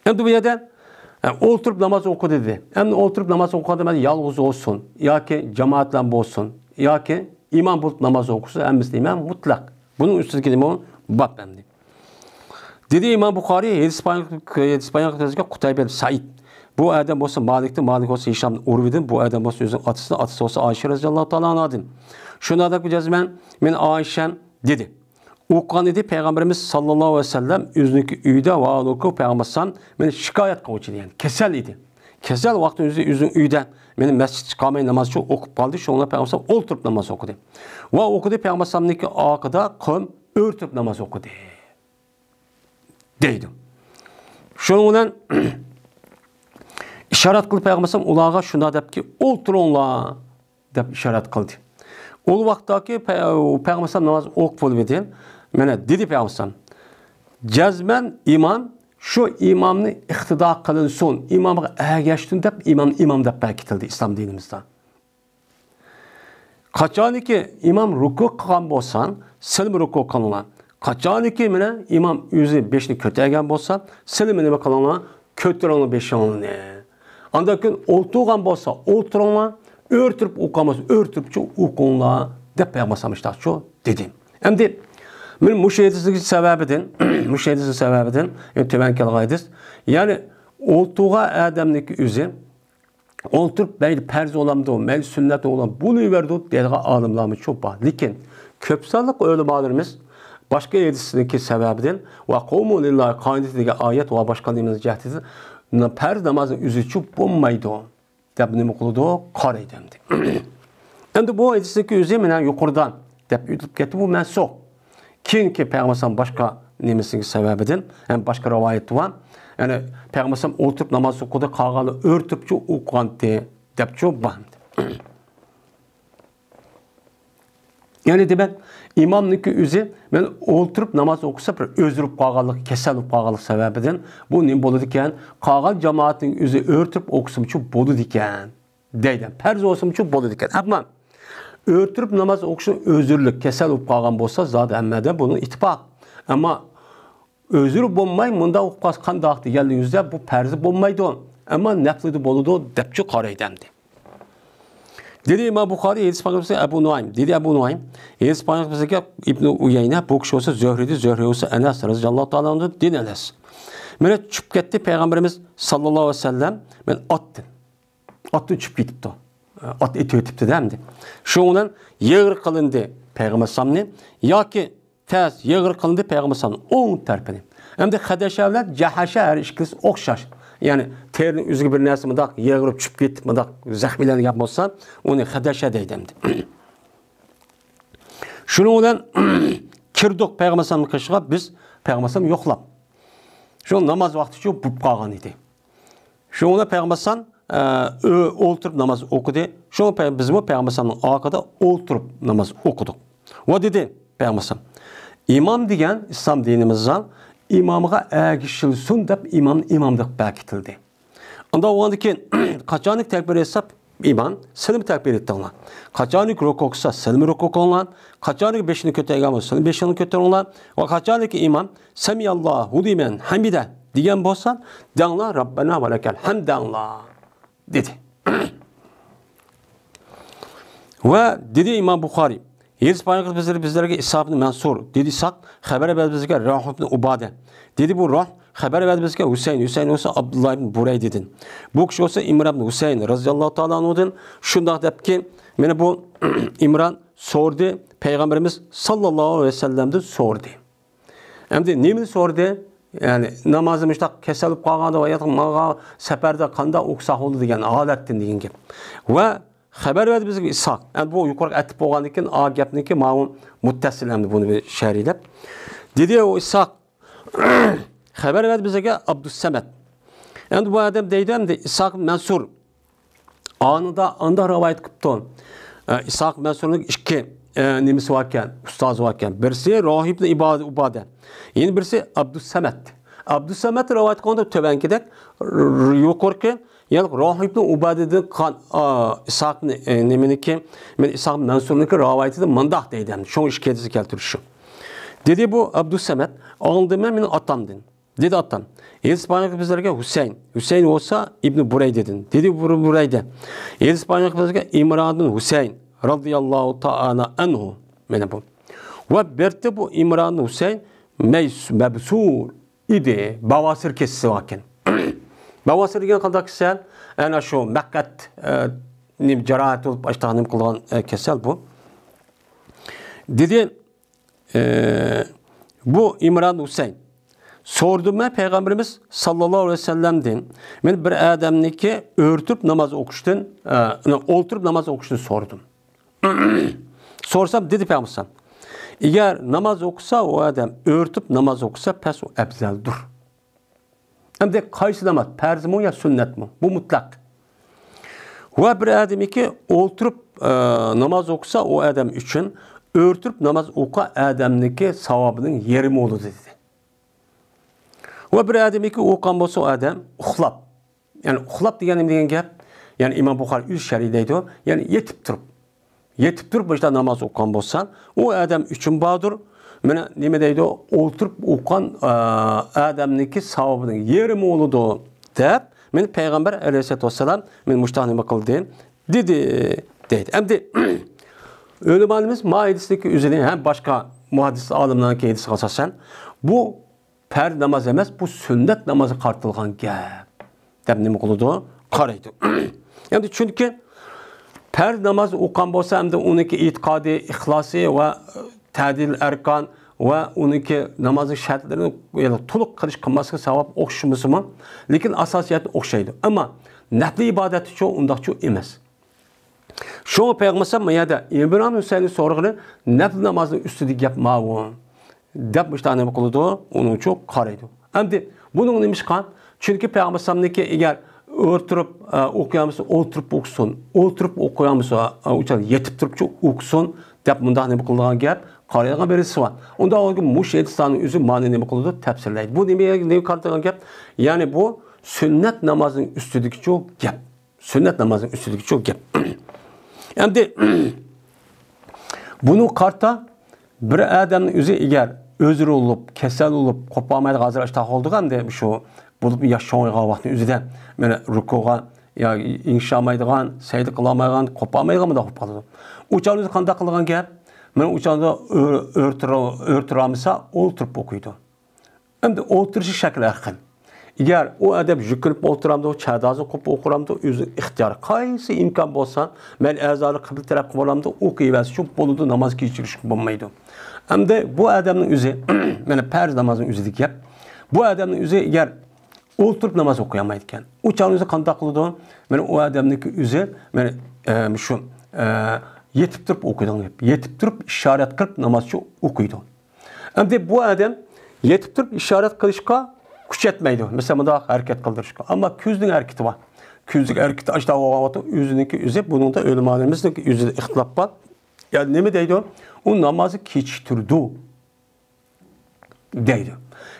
Hem de bu yerden oturup namaz oku dedi. Hem de oturup namaz oku demedi yalnız olsun. Ya ki cemaatle olsun. Ya ki imam bulup namaz okusa hem de imam mutlak. Bunun üstündeki kelime olan bab emdi. Dedi İmam Bukhari İspanyol kıtazıca Kutaybe Said. Bu adam olsa Malik'ti, Malik olsa Hişam Urvi'din. Bu adam olsa özün atısı olsa Ayşe Raziyallahu Teala anadın. Şuna da bileceğiz ben Ayşem dedi. Okuyan dedi Peygamberimiz sallallahu aleyhi ve sellem üzünlük üyde ve alıkı Peygamber'san beni şikayet kavuştu yani. Kesel idi. Kesel vakti üzün üyde benim mescid çıkamayın namazı çok okup kaldı. Şunla Peygamber'san oturup namaz okudu. Ve okudu Peygamber'san'daki akıda kım örtüp namaz okudu. Deydi. Şununla işaret kılıp Peygamber'san ulağa şuna deyip ki oturunla deyip işaret kıldı. O vaxtdaki Peygamber'san namaz okup olmadı. Mene dedi Peygamber'san cezmen imam şu imamını iktida kılınsın. İmamı geçtin deyip imam deyip belkitildi İslam dinimizde. Kaçan ki imam ruku kılan bolsan silm ruku kılınan. Kaçan ki mene imam yüzü beşini kötüygen bolsa silmini kılınan kötüranı beşini. Andaki oltuğan bolsa olturanla örtürüp okamaz, örtürüp çok okunla de peygambersamışlar şu dedim. Hem de benim müşahidesi sebebiden yani temenkel gaydız. Yani oltuğa adamdaki üzü olturup belki perz olamdı, mel sünnet olan bunu verdi diye alımlamış çok var. Lakin köpsallık ölümalarımız başka yedisindeki sebebiden ve kavmun lillahi kainatındaki ayet ve başka dinimiz cehdisi perz namazın üzü çok bulmaydı. Debni mukludu kar edemdi. Şimdi bu edisindeki üzü menen yukarıdan dep yutup gitti bu mensuh. Ki Peygamber'in başka nimesinin sebebiden hem başka rivayeti var. Yani Peygamber'in oturup namaz okudu kağalı örtüpçü okuğantı depçü bandı. Yani demek imamlık üzü ben oturup namaz okusa bir özürüp kağalık, keselup kağalık sebebiden bu ne bolu diken kağal cemaatin üzü örtüp okusum şu bolu diken deyden. Perz olsun şu bolu diken. Ama örtüp namaz okuşun özürlük, keselup kağan bolsa zaten emmeden bunun itibak. Ama özür bulmay bunda okukas kan dağıtı geldi yüzde bu perzi bulmaydı on. Ama neflidi boludu depçi karaydendi. Dedi İmam Bukhari, Hadis Peygamber'e Ebu Nuaym. Dedi Ebu Nuaym, Hadis Peygamber'e İbn Uyeyne bu kişi olsa Zöhre'di, Zöhre olsa Enes radıyallahu teala anhu din Enes. Mene tushib ketdi Peygamberimiz sallallohu alayhi vasallam. Men otdan tushib ketibdi. Ot etib o'tibdi hamdi. Shundan yig'ir qilindi Peygamber sallamni yoki tez yig'ir qilindi Peygamber sallamni o'ng tarafini. Hamda Xadashalar Jahasha har ikkisi o'xshash. Yani terinin üzgü bir narsa mıdak yığılıp çıkıp gitip mıdak zahmilerini yapmazsan onu Xadasha deydi. Şunu olan kirdik Peygamber sallamın kışığa biz Peygamber sallam yoklap. Şu namaz vakti şu bup kalgan idi. Şu ona Peygamber sallam oturup namaz okudu. Şu bizim o Peygamber sallamın arkada oturup namaz okuduk. O dedi Peygamber sallam. İmam degen İslam dinimizden imamıga ergişilsin dep imamlık bekitildi. Onda o andaki kaçanlık tekbir etsep imam silmi tekbir etti ona. Kaçanlık rukuksa silmi rukuk olan, kaçanlık beşini köteygen olsa silmi beşini köteygen olan, ve kaçanlık imam semiyallahu limen hamide diyen bolsa danla Rabbena ve lekel hamdanla dedi. Ve dedi İmam Bukhari Yedis paylık bizlerge İshab ibn Mansur dedi sak haber verdi bizge Rahh ibn Ubade. Dedi bu Rahh haber verdi bizge Hüseyin olsa Abdullah ibn Burey dedin. Bu kişi olsa İmran ibn Hüseyin radıyallahu ta'ala anhu'dan şundak dep ki meni bu İmran sordu Peygamberimiz sallallahu aleyhi ve sellem'den sordu. Hem de nemini sordu? Yani namazım işte kesilip kalganda veya mağa seferde kanda oksak oldu degen alettin degen gep. Ve haber verdi bizge İshak. Yani bu yukarı etip boğan iken a gepniki ma'un muttasil hem bunu bir şerhlep. Dedi o İshak haber verdi bizge Abdüssemet. Yani bu adam deydi hem de İshak Mansur anda rivayet kıptı. İshak Mansur'un iki nimisi varken, ustazı varken. Birisi Rahib ibn Ubade. Yeni birisi Abdüssemet. Abdüssemet rivayet konuda töbenkidek yukarı yani Rahib ibn Ubade'den İshak niminiki, İshak Mansur'unki rivayeti de mandah deydi. Şun iş kedisi keltirişi. Dedi bu Abdüssemet, ağıldım benim atamdın. Dedi atam. İspanyol bizlerge Hüseyin olsa İbn Burey dedin. Dedi Burey'de. İspanyol bizlerge İmran Hüseyin radıyallahu ta'ala anhu. Mene bu. Ve berti bu İmran Hüseyin mebsul idi. Bavasır kesisi varken. Bavasır gen kaldak kesel. Ana şu Mekket cerahat olup açtağınım kılan kesel bu. Dedi bu İmran Hüseyin. Sordum ben Peygamberimiz sallallahu aleyhi ve sellem'den ben bir adamniki örtüp namaz okuştun, oturup namaz okuştun sordum. Sorsam dedi Peygamber eğer namaz okusa o adam örtüp namaz okusa pes o ebzeldir. Hem de kaysı namaz, perz mi ya sünnet mi? Bu mutlak. Ve bir adamniki oturup namaz okusa o adam için örtüp namaz oka adamniki savabının yeri mi olur dedi. Ve bir adam ki okan bolsa o adam uxlap. Yani uxlap degan gap. Yani İmam Bukhari 3 şerideydi o. Yani yetip durup başta namaz okan bolsa o adam üçün bağdır. Mene nime deydi o? Oturup okan adamniki savabının yeri mi oldu dep men Peygamber aleyhissalatu vesselam men müştahni kıldı dedi. Hem de ölemanımız Maides'teki üzerine hem başka muhaddis alimlerinin kedisi asasen bu per namaz emas, bu sünnet namazı qartılgan gap. Dep nima qiladi? Qaraydi. Yani çünkü per namaz o'qan bo'lsa hamda uniki e'tiqodiy, ixlosi va ta'dil arkan va uniki namazning shartlarini to'liq qilish qilmasga sabab o'xshashimiz mı? Lekin asosiyati o'xshaydi. Ammo nafli ibodat uchun undaqcha emas. Şu Peygamber sallallahu İbrahim Hüseyin'in sorğunu nafl namazının üstüdeki gap ma'lum. Dep müştahni qiladi, onun uchun qaraydi. Endi bunun nima chiqqan? Chunki Peygamber sallamniki eğer o'tirib o'qiyamiz, o'tirib o'qiyamiz, uchun yetib turibchi o'qisin deb bunday nima qilgan gap, qaraydigan birisi bor. Unda o'zi mush etsanning o'zi ma'ni nima qiladi, tafsirlaydi. Bu nima qaraydigan gap? Ya'ni bu sünnet namazının üstüdeki çok gap. Sünnet namazının üstüdeki çok gap. Endi bunu qarta bir adamning o'zi eğer özür olup, kesel olup, kopamay hazır açtaq olduğanda şu bulup yaşamayğan vaqtın özüde mene rukuğa ya inşamaydigan, seydi qılamayğan, kopamayğan da qopadı. Uçan özü qanda qılgan gap, men uçanda örtüramsa o'tirib o'qiydi. Endi o'tirishi shakli aql. Eğer o adam yükünüp oturamdı, çağdazı kopup okuramdı, özü ihtiyar. Kaysı imkan bolsa, ben azarı kıbıl taraf olamdı, okuyuversi çok boludu namaz geçiriş bulmaydı. Hem de bu adamın özü, yani perz namazın özü gap. Bu adamın özü eğer oturup namaz okuyamaydıkken, o çağınızda kandak kılıdı, yani o adamın özü, yani şu yetip durup okuydu. Yetip durup işaret kılıp namazçı okuydu. Hem de bu adam yetip durup işaret kılışka kuş etmeydi. Mesela bunda hareket kıldırışka. Ama küzdün hareketi var. Küzdün hareketi aşağı oğavatı yüzününki yüzü. Bunun da ölüm alemimizde yüzü ihtilaf var. Yani ne mi deydi o? O namazı keçiştirdi. Deydi.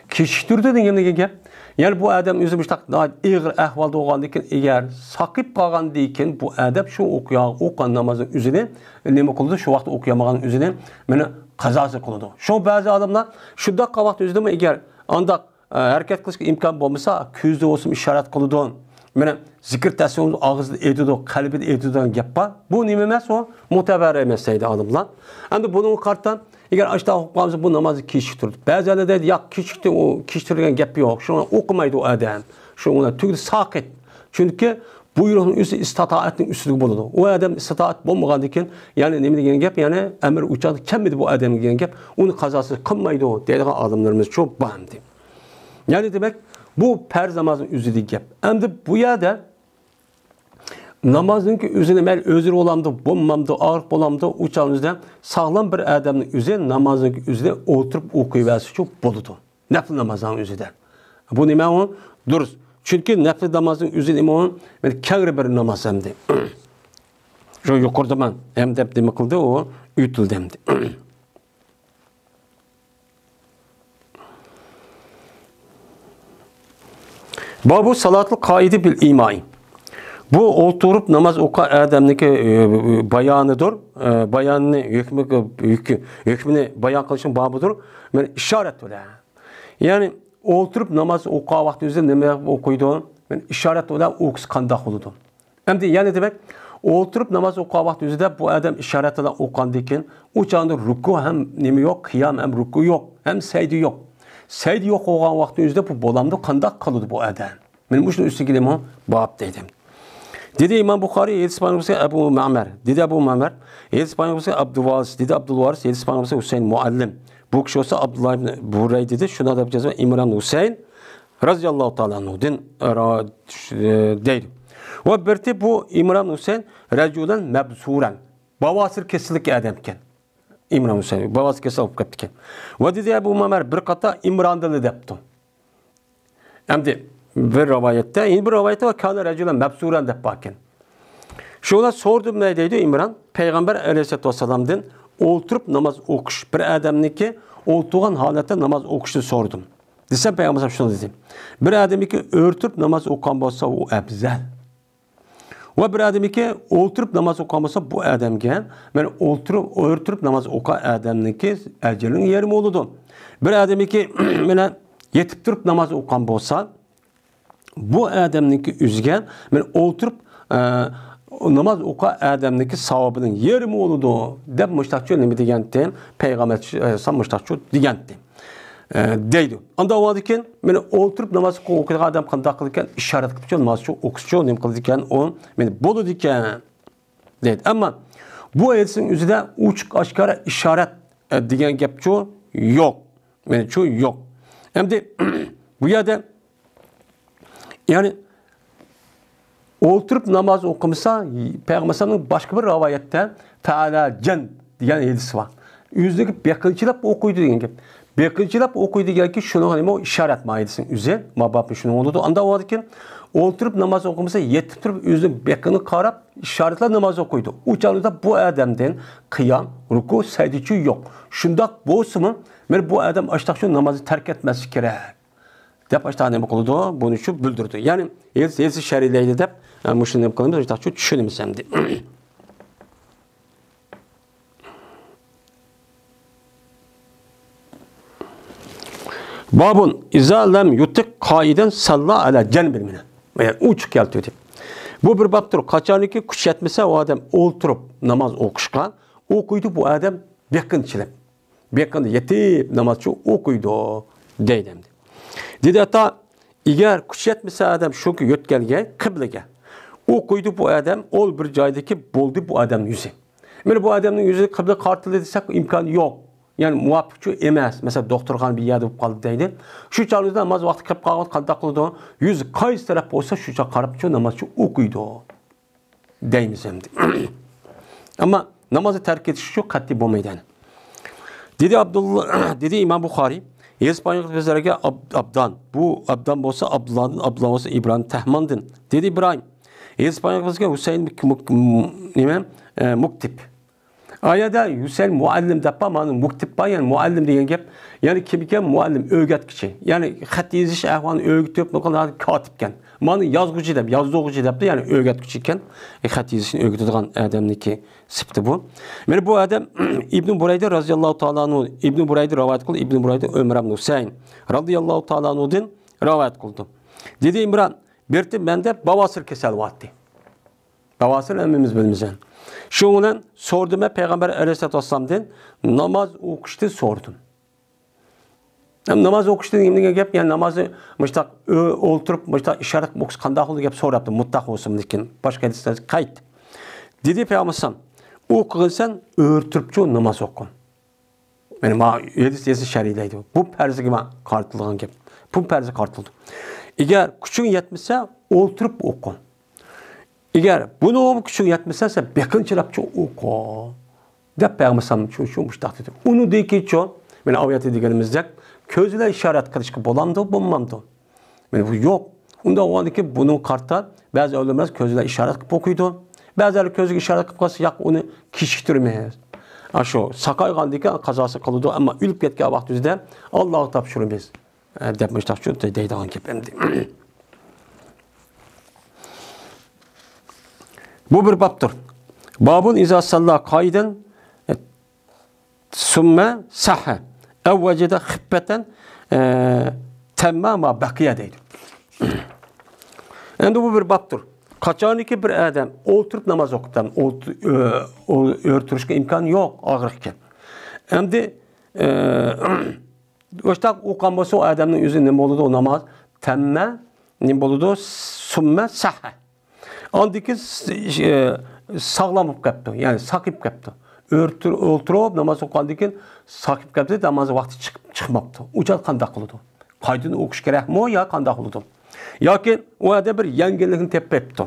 Keçiştirdi degende gap. Yani bu adam özü müştak daha ağır ahvalda olgandiken eğer sakıp kalgandiken bu adam şu okuyan namazın üzerine neme kıldı şu vakit okuyamagan üzerine meni kazası kıldı. Şu bazı adamlar şunda vaqt özüde eğer anda hareket kılışka imkan bolmasa küzde olsun işaret kıldı. Meni zikir tasavvur ağızda ediyordu, kalbide ediyordu gap var. Bu neme emas o muteber emas deydi adamlar. Endi bunun kartdan eğer aşağı okuğamızda bu namazı keçiştirdi. Bazıları dedi ya keçişti o keçiştirgen gap yok. Şunu okumaydı o adam. Şunu tügü sakit. Çünkü buyruğun üstü istitaatın üstüne buludu. O adam istitaat bulmagan diken yani ne degen gap yani emir uçadı kemmedi bu adam degen gap. Onu kazası kılmaydı o deydiğin adamlarımız çok bağımdı. Yani demek bu perz namazın üzüdü gap. Hem de bu yerde namazın ki üzerine ben özür olamdı, bulmamdı, ağır olamdı, uçağınızda sağlam bir adamın üzerine namazın ki üzerine oturup okuyuversi çok boludu. Nafil namazın üzerinde. Bu neme o? Dürüst. Çünkü nafil namazın üzerine o kâgri bir namaz hemdi. Şu yukarıda ben hem de demek kıldı o ütüldü hemdi. Babu salatlı kaidi bil imai. Bu oturup namaz oku adamdaki bayanıdır. Bayanını hükmünü bayan kılışın babıdır. Yani işaret öyle. Yani oturup namaz oku vakti üzerinde ne okuydu? Yani işaret öyle okusu kandak oldu. Hem de yani demek oturup namaz oku vakti üzerinde bu adam işaret öyle okandıyken o çağında ruku hem nemi yok, kıyam hem ruku yok, hem secde yok. Secde yok olan vakti üzerinde bu bolamda kandak kaldı bu adam. Benim bu üstü gideyim bab dedim. Dedi İmam Bukhari, Yedis Panıbısı Ebu Ma'mer. Dedi Ebu Ma'mer. Yedis Panıbısı Abdülvaris. Dedi Abdülvaris. Yedis Panıbısı Hüseyin Muallim. Bu kişi olsa Abdullah ibn Burey dedi. Şuna da yapacağız. İmran Hüseyin. Raziyallahu ta'ala anhu. Deydi. Ve birti bu İmran Hüseyin racülen mebsuren. Bavasır kesilik adamken. İmran Hüseyin. Bavasır kesilik adamken. Ve dedi Ebu Ma'mer bir kata İmran'da deptu. Hem de bir rivayette, yeni bir rivayette var. Kana racülen mebsuren de bakken. Şuna sordum ne dedi İmran? Peygamber aleyhisselatü vesselam'dan oturup namaz okuş. Bir adamniki oturan halette namaz okuşu sordum. Desem Peygamber şunu dedim. Bir adamniki örtüp namaz okuyan olsa o ebzel. Ve bir adamniki oturup namaz okuyan olsa bu adamken ben oturup örtüp namaz okuyan adamniki ecelin yerim oldu. Bir adamniki yetip durup namaz okuyan olsa bu adamniki üzgen ben oturup namaz oku adamniki savabının yeri mi oldu? Deb müştakçı ne digendim? Peygamber sam müştakçı digendim. Deydi. Anda o vakitin ben oturup namaz okuyan adam kandak kılırken işaret kılıp namazçı okuşçu ne kılırken on ben bolu diken deydi. Ama bu ayetin üzerinde uçuk aşkara işaret digen gapçı yok. Yani şu yok. Hem de bu yerde yani oturup namaz okumasa Peygamber'in başka bir rivayette Teala cen diyen hadisi var. Yüzdeki bekinçilap okuydu diyen gibi. Bekinçilap okuydu diyen ki şunu hani o işaret maidesinin üzeri mababı şunu oldu. Anda o vakitin oturup namaz okumasa yetip durup yüzünün bekini karap işaretler namaz okuydu. Uçağında bu adamdan kıyam, ruku, secdeci yok. Şundak boğusu ben bu adam açtıkça namazı terk etmesi gerek. Dep açtı ne kıldı? Bunu şu bildirdi. Yani elsi şerileydi dep bu şunu ne kıldı? Açtıkça düşünümsemdi. Babun izâ lem yutik kaiden salla ala cenbil mine. Yani uç geldi. Bu bir babdır. Kaçaniki kuş etmese o adam oturup namaz okuşkan okuydu bu adam bekinçilip. Bekin yetip namazçı okuydu deydemdi. Dedi hatta Eğer kuşatmasa adam şu ki yötkelge, kıblege. O koydu bu adam, ol bir caydaki boldu bu adamın yüzü. Yani bu adamın yüzü kıble kartılı desek imkanı yok. Yani muvaffakçı emez. Mesela doktorxana bir yerde kaldı deydi. Şu çağınızda namaz vakti kıp kaldı, kaldı kıldı. Yüzü kayısı taraf olsa şu çağ karıpçı namazçı okuydu. Deyimiz hem de. Ama namazı terk ediş şu katli bu meydanı. Dedi Abdullah, dedi İmam Bukhari, İspanyol bizlerge abdan. Bu abdan olsa Abdullah'ın, Abdullah olsa İbrahim Tehman'dın. Dedi İbrahim. İspanyol bizlerge Hüseyin Muktip. Ayada Hüseyin muallim deppa manın muktip ba yani muallim degan gap. Yani kimken muallim öğretkiçi. Yani xat yezish ahvolini öğretip bu katipken. Mani yazgıcı deb, yazdıgıcı deb yani öğretkiçi ekan. Xat yezishni öğretadigan adamniki sifati bu. Mana bu adam İbn Burayda radhiyallohu taala anhu İbn Burayda rivoyat qildi. İbn Burayda Ömer ibn Husayn radhiyallohu taala anhudan rivoyat qildi. Dedi İmran, berti mende bavasir kasal vatdi. Bavasir emmimiz bilmizan. Şundan sordum Peygamber Aleyhisselatü Vesselam'dan namaz okuştu sordum. Namaz okuştu dediğimde gap yani namazı müştak oturup müştak işaret boks kandak oldu gap soraptım mutlak olsun dikin. Başka hadisler kayıt. Dedi Peygamber okuğunsan örtürüpçü namaz okun. Benim hadis şerideydi. Bu perzi gibi kartılığın gap. Bu perzi kartıldı. Eğer küçüğün yetmişse oturup okun. Eğer bunu küçük yetmişse bekinçilapçı oku. Dep Peygamber şu müştak dedi. Onu deyki ço. Ben ayeti digelimizde közüyle işaret kılışkı bolandı, bulmamdı. Yani bu yok. Onda o andaki bunun kartta bazı öğrenmez közüyle işaret kılıp okuydu. Bazıları közüyle işaret kılıp kalsa yak onu kişiktirmez. Aşo sakayğandaki kazası kıldı ama ülüp ketken vaxtımızda Allah'ı tapşırmaz. Dep müştak şu deydi ankepemdi. Bu bir babdır. Babun izâ sallâ kaiden sümme sahhe ev vecede hıbbeten temmâma bakiye deydi. Yani bu bir babdır. Kaçan ki bir adam oturup namaz okutan, örtürüşke imkan yok ağırken. Hem de işte okanması o adamın yüzü ne boludu o namaz temme ne boludu sümme sahhe. Andaki sağlamıp kaptı. Yani sakip kaptı. Oturup namaz okuyandıkin sakip kaptı. Namazı vakti çıkmaptı. Uçal kandak oldu. Kaydını okuş gerek mi o ya kandak oldu. Ya ki o adam bir yengelikini tepe yaptı.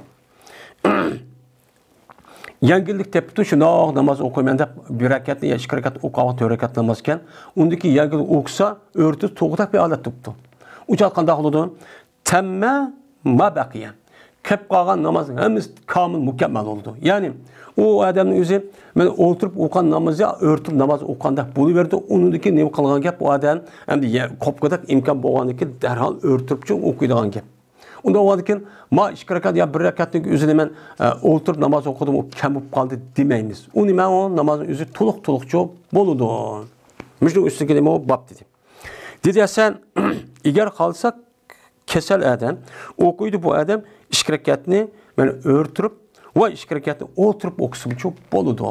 Yengelik tepti şuna namaz okumayanda bir rekatni ya iki rekat okuğa dört rekat namazken ondaki yengelik okusa örtü toğutak bir alet tuttu. Uçal kandak oldu. Temme ma bakiye. Kep kalan namazın hemiz kamil mükemmel oldu. Yani o adamın yüzü ben oturup okuyan namazı örtüp namaz okuyanda bunu verdi. Onundaki ne kalan gap o adam hem de kopkadak imkan boğandaki derhal örtüpçü okuyduğun gap. Onda o adamın ma iki rekat ya bir rekatlık yüzüne ben oturup namaz okudum o kemip kaldı demeyiniz. Onu ben o namazın yüzü tulukçu boludu. Müjde üstü kelime o bab dedi. Dedi ya sen eğer kalsak kesel adam okuydu bu adam işkirekatini ben örtürüp ve işkirekatini oturup okusun çok boludu.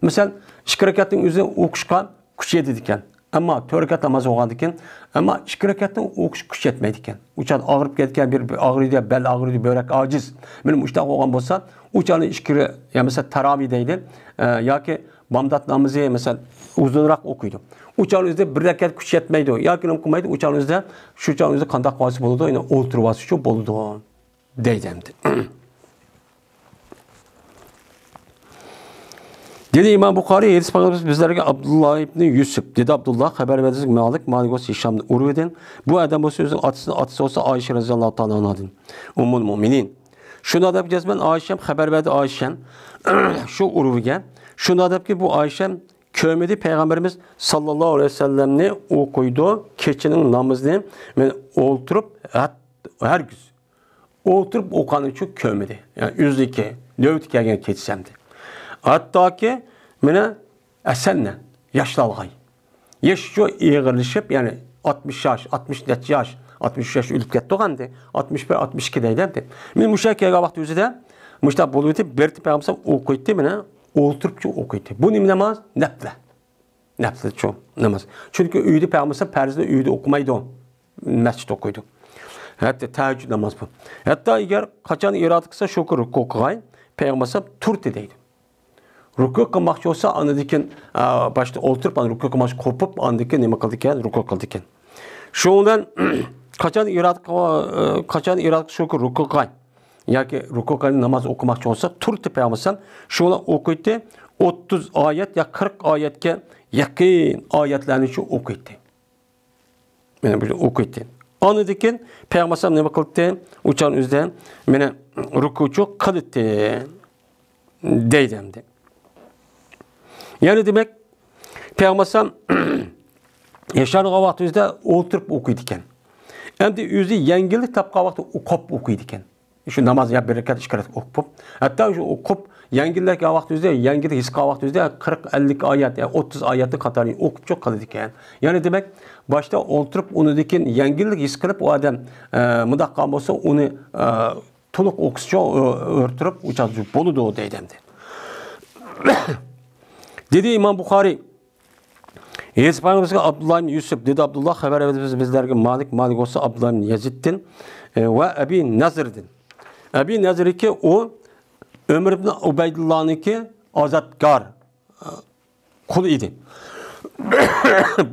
Mesela işkirekatın üzerine okuşkan kuş yedidiken ama törekat namazı oğandiken ama işkirekatın okuş kuş yetmeydiken. Uçan ağırıp geldikken bir ağrıydı, bel ağrıydı, börek aciz. Benim uçtan oğan bolsa uçanın işkire ya mesela taravideydi ya ki bamdat namazı mesela uzunrak okuydu. Uçağınızda bir rekat kuş yetmeydi. Ya ki okumaydı uçağınızda şu uçağınızda kandak vası boludu. Yine oturvası şu boludu. Deydemdi. Dedi İmam Bukhari hadis peygamberimiz bizlerge Abdullah ibn Yusuf dedi Abdullah haber verdik Malik olsa Hişam Urve'den bu adam bu sözün atısı olsa Ayşe radhiyallahu ta'ala anh'ın ummul müminin. Şunu adab cezben Ayşem haber verdi Ayşem şu Urve'ge şunu adab ki bu Ayşem köymedi Peygamberimiz sallallahu aleyhi ve sellem'ni okuydu keçinin namazını ben oturup her gün oturup okanı çok köymedi. Yani yüzdeki növt gelgen keçsemdi. Hatta ki mene esenle yaşlı algay. Yaşı eğirleşip yani 60 yaş, 64 yaş, 63 yaş ölüp gitti oğandı. 61, 62 deydi. Men müşakkiye vakti üzere müştak boluydu. Berti Peygamber okuydu mene oturup çok okuydu. Bu namaz nefle. Nefle çok namaz. Çünkü üydü Peygamber perzinde üydü okumaydı o. Mescid okuydu. Hatta tahajjud namaz bu. Hatta eğer kaçan irade kılsa şokur ruku kılgayın, Peygamber turti deydi. Ruku kılmakçı olsa anadikin başta oturup ruku kılmakçı kopup anadikin nima kıldıkken ruku kıldıkken. Şundan kaçan irade şokur ruku kılgayın. Yoki ruku kılgayın namaz okumakçı olsa turti Peygamber şunu okuydu 30 ayet ya 40 ayetke yakın ayetlerini şu okuydu. Mene böyle okuydu. Anadikin Peygamber nima kıldı? Uçan üzden mene rukucu kıldı deydimdi. Yani demek Peygamber yaşarlığa vaxtımızda oturup okuydu iken. Hem de yüzü yengilik tapqa vaxtı okuydu iken. Şu namaz ya bir rekat işkaret okup. Hatta şu okup yengilik vaxtımızda yengilik hiska vaxtımızda 40-50 ayet ya 30 ayeti katarını okup çok kıldı iken. Yani demek başta oturup onu dikin yengilik hiskılıp o adam mıdakka olsa onu toluk okusça örtürüp uçadıcı bolu da o deydemdi. Dedi İmam Bukhari Peygamberimiz Abdullah ibn Yusuf dedi Abdullah haber ediniz bizlerge Malik olsa Abdullah ibn Yazid'tin ve Ebi Nazir'din. Ebi Nazir ki o Ömer ibn Ubeydullah'ın ki azatkar kul idi.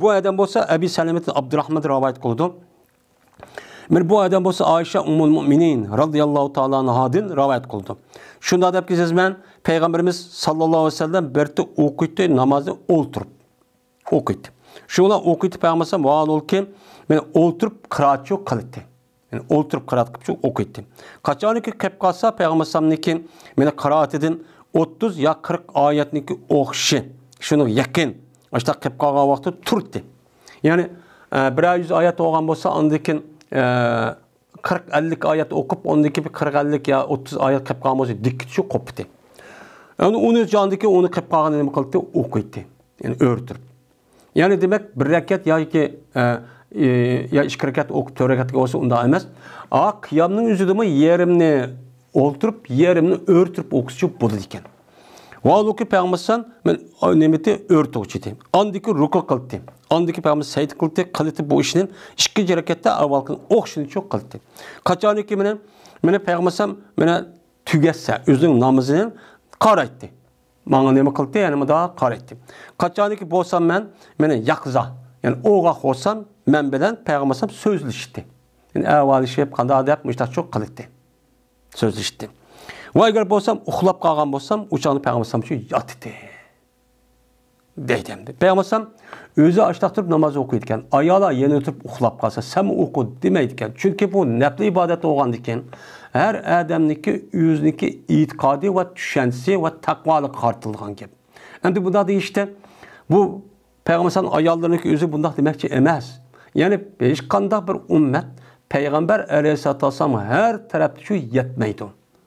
Bu adam olsa Ebi Selemet'in Abdurrahman rivayet kıldı. Bu adam olsa Ayşe Ummul Müminin radıyallahu ta'ala anhadan rivayet kıldı. Şunda da ki sizmen Peygamberimiz sallallahu aleyhi ve sellem berti okuydu namazı oturup okuydu. Şuna okuydu Peygamber vaal ol ki men oturup kıraat çok kıldı. Yani oturup kıraat çok okuydu. Kaçanı ki kep kalsa Peygamber sallallahu men kıraat edin 30 ya 40 ayetniki okşi. Şunu yakın. İşte kep kalgan vakti turttu. Yani bir 100 ayet oğan bolsa andikin 40-50 ayet okup ondaki bir 40-50 ya 30 ayet kep kalgan bolsa dikçi koptu. Yani onu candaki onu kep kalgan nima kıldı okuydu. Yani örtürüp. Yani demek bir rekat ya ki ya 2 rekat okup 4 rekat olsa onda emas. Kıyamның üzüdümü yerimni oturup yerimni örtürüp okusup buldu diken. Vallahi Peygamber men nemeti örtücüydü. Andiki ruku kıldı. Andiki Peygamber sayt kıldı. Kıldı bu işinin 2 rekatda avvalkın okşunu çok kıldı. Kaçanı ki mene Peygamber mene tügetse özünün namazını qaraytdı. Bana nima kıldı yani daha qaraytdı. Kaçanı ki bolsam mene yakza. Yani oğa olsam men bilen Peygamber sözleşti. Yani avval şey qanda dep müştak çok kıldı. Sözleşti. Ve eğer bolsam uxlap qalgan bolsam uçağını Peygamber şu yatdı. Deydimdi. Peygamber özü açtaq turib namaz okuydikan, ayala yeni oturup uxlap qalsa, sen oku demeydikan. Çünkü bu nafli ibadet olgandikan, her adamniki özüniki itiqadi ve düşüncesi ve takvalık qartılgan gap. Endi bunda işte bu Peygamber'in ayallarınki özü bunda demekçi emas. Yani hiç qandaq bir ümmet Peygamber aleyhissalatu vesselam her tarafta şu yetmeydi.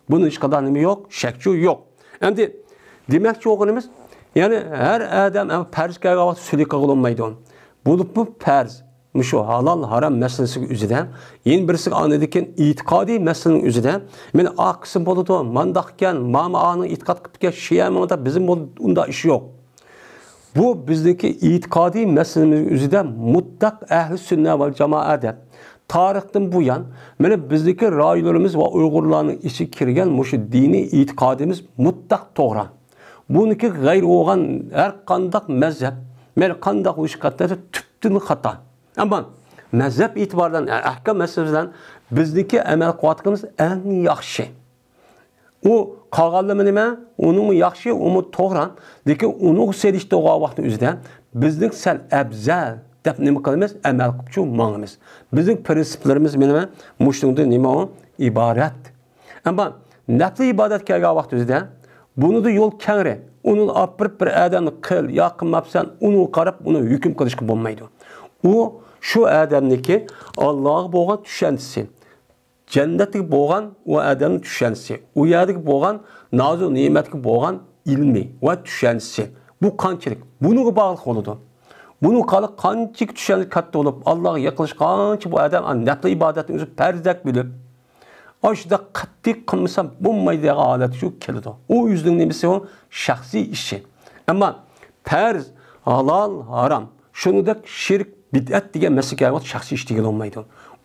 Bunun hiç kadar nimi yok, şekçu yok. Endi demekçi oğunumuz yani her adam perz kaygavat sülika kılınmaydı. Bu perz, şu halal haram meselesi üzerinden, yeni birisi anladıkken itikadi meselenin üzerinden, men akısım boludu, mandakken, mama ağının itikat kıptıkken, şiyemanda bizim bunda işi yok. Bu bizdeki itikadi meselemiz üzerinden mutlak ehl-i sünnet ve cemaate tarihten bu yan, men bizdeki raylarımız ve Uygurların işi kirgen, şu dini itikadimiz mutlak doğru. Bununki gayr oğan her kandak mezhep, her kandak uyuşkatları tüptünü hata. Ama mezhep itibardan, ahkam meselesinden bizdeki emel kuvvetimiz en yaxşı. O kağalımı nime, onun mu yaxşı, o mu toğran. Lekin onu serişte oğa vakti üzerinde bizlik sel ebzel, dep nime kalımız, emel kupçu mağımız. Bizlik prensiplerimiz nime, muşluğunda nime o, ibaret. Ama nefli ibadet kelga vakti üzerinde bunu da yol kengre. Onun apırıp bir adamı kıl, yakınmapsan, onu qarab, onu hüküm kılışkı bulmaydı. O, şu adamdaki Allah'a boğan düşentisi. Cennetlik boğan o adamın düşentisi. O yerdeki boğan, nazu nimetlik boğan ilmi ve düşentisi. Bu kançilik. Bunu bağlılık oldu. Bunu kalıp kançik düşentlik kattı olup, Allah'a yakılış kançı bu adam, nefli ibadetin üzü perzek bilip, aşıda katli kılmışsam bulmaydığı alet şu kelidi. O yüzden nemesi o şahsi işi. Ama perz, halal, haram. Şunu da şirk bid'at degan masala shaxsiy ish degan olmaydi.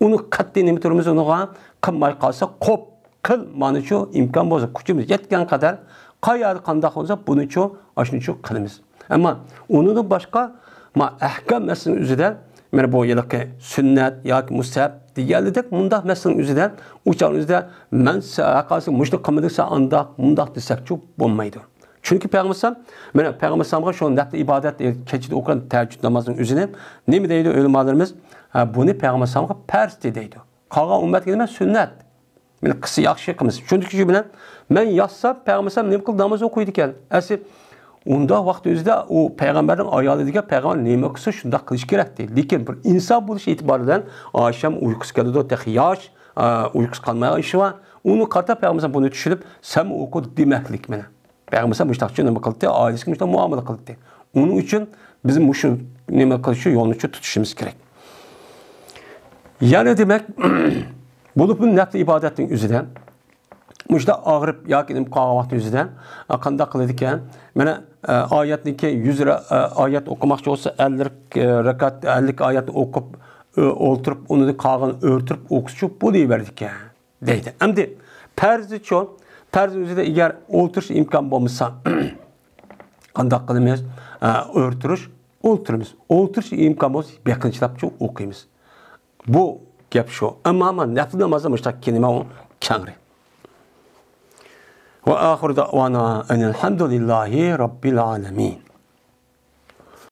Uni qat'iy nima turimiz uniga qilmay qolsa, qo'p qil, mana shu imkon bo'lsa, kuchimiz yetgan qadar qayerda qanday bo'lsa, buni shu ashuncha qilamiz. Ammo unidan boshqa ma ahkam masalaning o'zidan mana bu yilqi sunnat yoki mustahab deganidek mundaq masalaning o'zidan o'chani o'zida men saqasi mushni qilmadiksa andaq mundaq desakchu bo'lmaydi. Chunki payg'ambar mana payg'ambarga shu nafl ibodat kechida o'qigan tahajjud namozining o'zini nima deydi ulamolarimiz? Buni payg'ambarga farz deydi. Qolgan ummatga nima sunnat. Meni qilsa yaxshi qilamiz. Chunki shu bilan men yossa payg'ambar nima qilib namoz o'qiydi ekan. Asli unda vaqt o'zida u payg'ambarning ayoli degan payg'ambar nima qilsa shunda qilish kerak deydi. Lekin bir inson bo'lish e'tiboridan osham uyqusi keladi, yosh, uyqusi qolmagan ishi va uni qarta payg'ambar buni tushunib, sen o'qi demaklik mana. Payg'ambar mushtaqchi nima qildi, oilasiga mushtaq muomala qildi. Uning uchun biz shu nima qilish yo'lni tutishimiz kerak. Yana demak, bu nafl ibodatning o'zidan Muşda ağrıp yoki qolgan vaqt o'zidan qanday qiladi ekan? Mana oyatniki 100 oyat o'qimoqchi bo'lsa 50 rakat 50 oyat o'qib o'ltirib uni qolgan o'rtirib o'qishchi bu deyverdi ekan deydi. Endi farzi-chi, farz o'zida agar o'ltirish imkon bo'lmasa qanday qilamiz? O'ltiramiz. O'ltirish imkon bo'lsa beqinchlabchi o'qiymiz. Bu gap shu. Ammo nafl namozda mushtaq kelima u kangri. وآخر دعوانا أن الحمد لله رب العالمين.